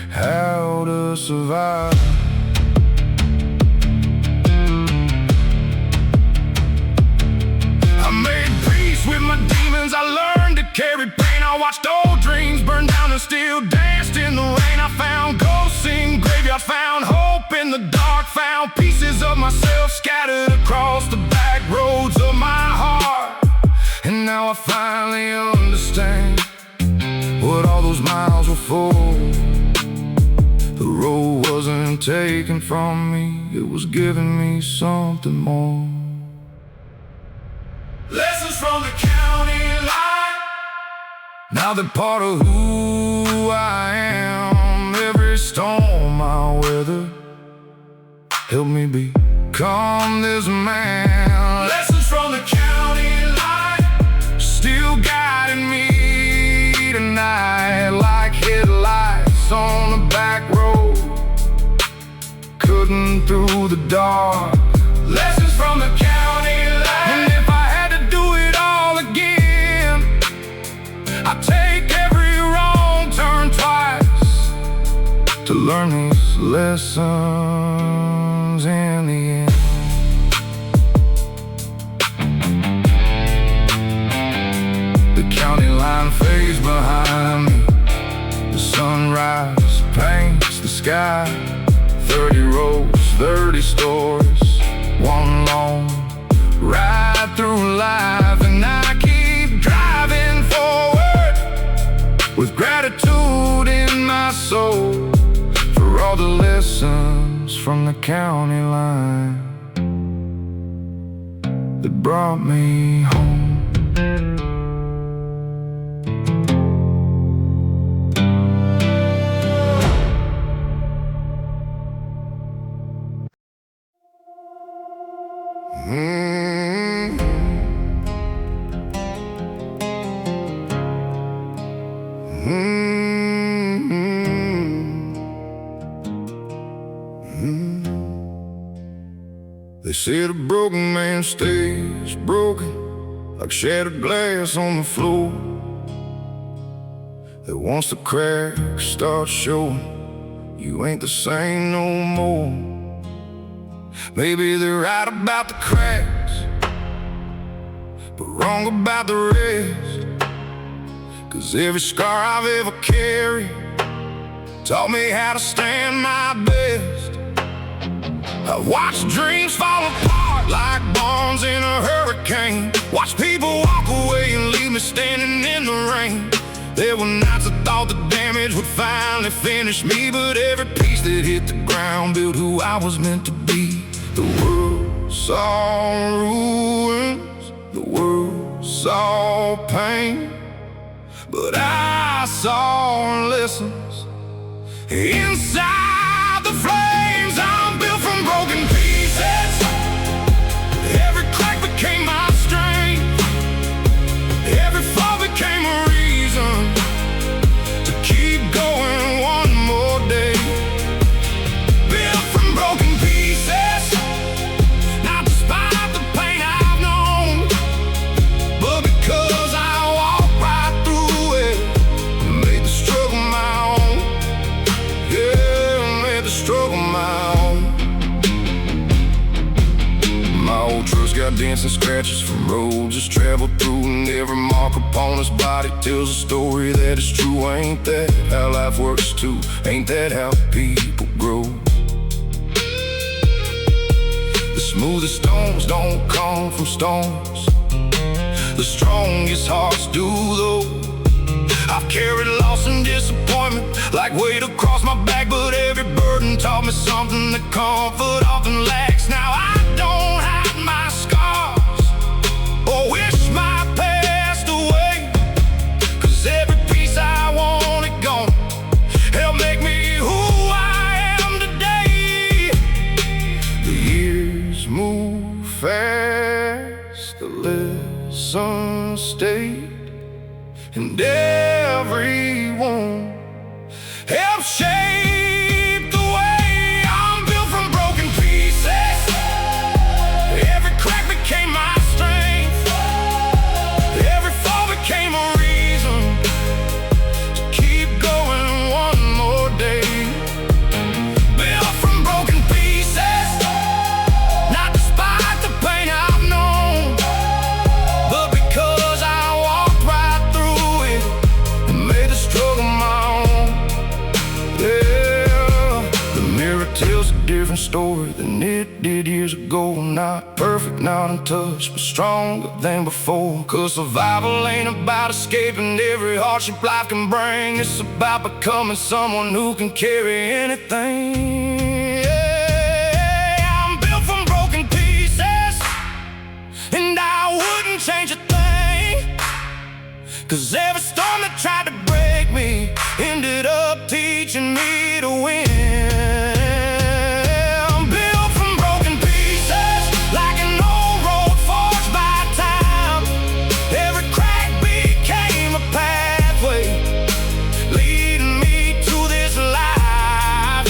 how to survive. With my demons, I learned to carry pain. I watched old dreams burn down and still danced in the rain. I found ghosts in graveyards, found hope in the dark, found pieces of myself scattered across the back roads of my heart. And now I finally understand what all those miles were for. The road wasn't taken. taken from me, it was giving me something more. Now they're part of who I am. Every storm I weather helped me become this man. Lessons from the county line still guiding me tonight, like headlights on the back road, cutting through the dark. Lessons from the county line. And if I had to do it all again, I'd take every wrong turn twice to learn these lessons in the end. The county line fades behind me. The sunrise paints the sky. 30 rows, 30 stories, one long ride through life. And I keep driving forward with gratitude in my soul for all the lessons from the county line that brought me home. They say the broken man stays broken, like shattered glass on the floor. That once the cracks start showing, you ain't the same no more. Maybe they're right about the cracks, but wrong about the rest. 'Cause every scar I've ever carried taught me how to stand my best. I've watched dreams fall apart like bombs in a hurricane. Watched people walk away and leave me standing in the rain. There were nights I thought the damage would finally finish me, but every piece that hit the ground built who I was meant to be. The world saw ruins, the world saw pain, but I saw lessons inside the flames. I'm built from broken pieces. Every crack became my strength. Every fall became a reason to keep going one more day. Built from broken pieces, not despite the pain I've known, but because I walked right through it, made the struggle my own. Yeah, made the struggle my own. My old truck's got dents and scratches from roads just traveled through, and every mark upon his body tells a story that is true. Ain't that how life works too? Ain't that how people grow? The smoothest stones don't come from stones, the strongest hearts do though. I've carried loss and disappointment like weight across my back, but every burden taught me something that comfort often lacks. Now I don't hide my scars or wish my past away, 'cause every piece I wanted gone helped make me who I am today. The years move fast, the lessons stayed, and everyone helped shape the way. I'm built from broken pieces. Every crack became my strength. Every fall became a reason to keep going one more day. Built from broken pieces, not despite the pain I've known, but because I walked right through it and made the struggle my own. Yeah, the mirror tells a different story than it did years ago. Not perfect, not untouched, but stronger than before. 'Cause survival ain't about escaping every hardship life can bring. It's about becoming someone who can carry anything. Yeah, I'm built from broken pieces, and I wouldn't change a thing. 'Cause every storm that tried to ended up teaching me to win. Built from broken pieces, like an old road forged by time. Every crack became a pathway, leading me to this life.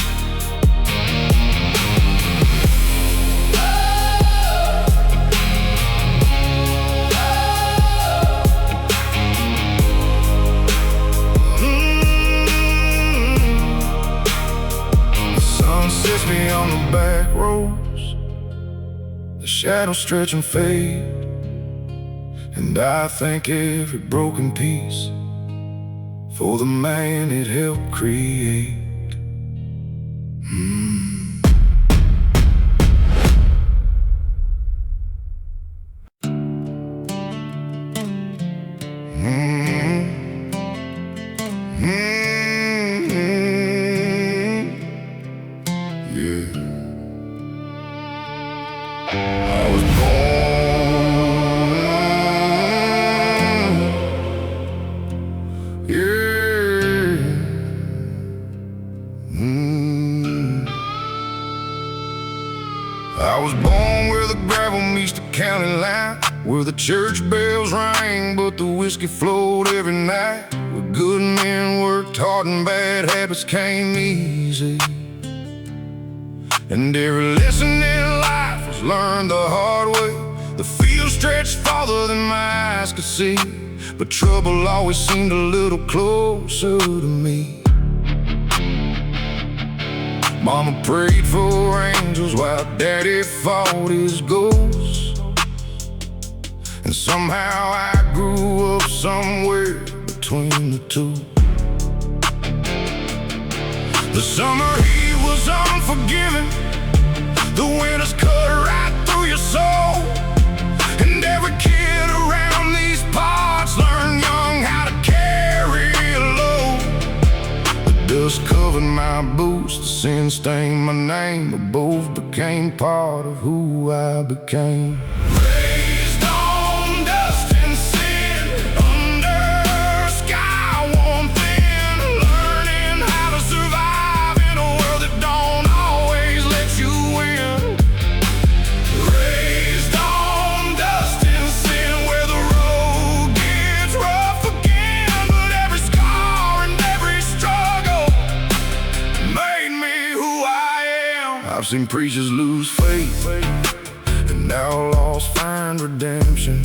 The sun sits me on the back roads, the shadows stretch and fade, and I thank every broken piece for the man it helped create. Yeah. I was born, yeah. I was born where the gravel meets the county line, where the church bells rang but the whiskey flowed every night, where good men worked hard and bad habits came easy. And every lesson in life was learned the hard way. The field stretched farther than my eyes could see, but trouble always seemed a little closer to me. Mama prayed for angels while Daddy fought his ghosts, and somehow I grew up somewhere between the two. The summer heat was unforgiving, the winters cut right through your soul, and every kid around these parts learned young how to carry a load. The dust covered my boots, the sin stained my name, but both became part of who I became. Raised on dust and sin, under a sky warm thin, learning how to survive in a world that don't always let you win. Raised on dust and sin, where the road gets rough again, but every scar and every struggle made me who I am. I've seen preachers lose faith and outlaws find redemption,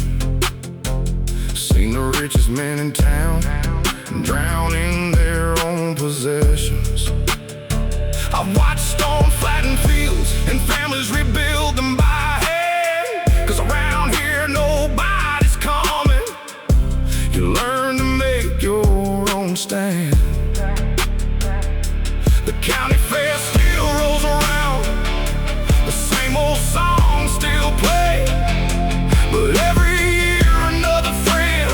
seen the richest men in town drown in their own possessions. I've watched storms flatten fields and families rebuild them by hand, 'cause around here nobody's coming. You learn to make your own stand. The county fair still rolls around, the same old songs still play, but every year another friend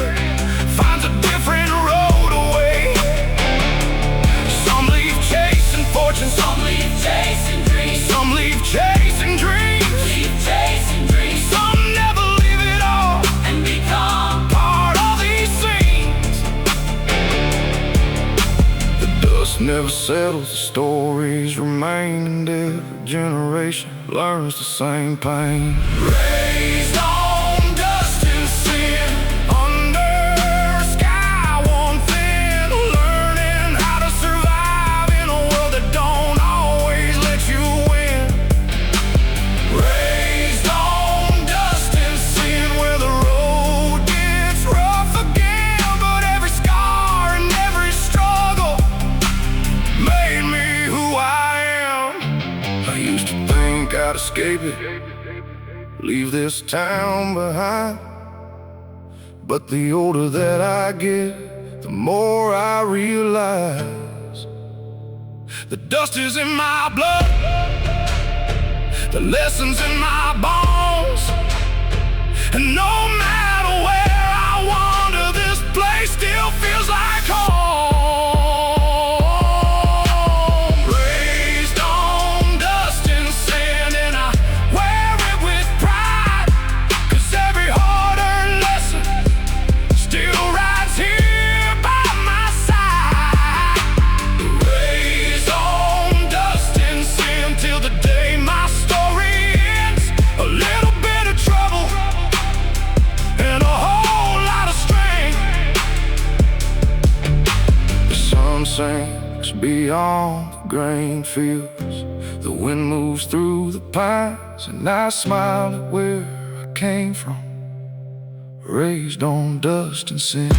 finds a different road away. Some leave chasing fortune, Some leave chasing dreams. some leave chasing dreams, Leave chasing dreams some never leave it all, and become part of these scenes. The dust never settles, the stories remain, and every generation learns the same pain. Raised on dust and sin, under a sky warm thin, learning how to survive in a world that don't always let you win. Raised on dust and sin, where the road gets rough again, but every scar and every struggle made me who I am. I used to think I'd escape it, leave this town behind, but the older that I get, the more I realize the dust is in my blood, the lessons in my bones, and no matter where I wander, this place still feels like home. Raised on dust and sand, and I wear it with pride, 'cause every hard-earned lesson still rides here by my side. Just beyond the grain fields, the wind moves through the pines, and I smile at where I came from, raised on dust and sin.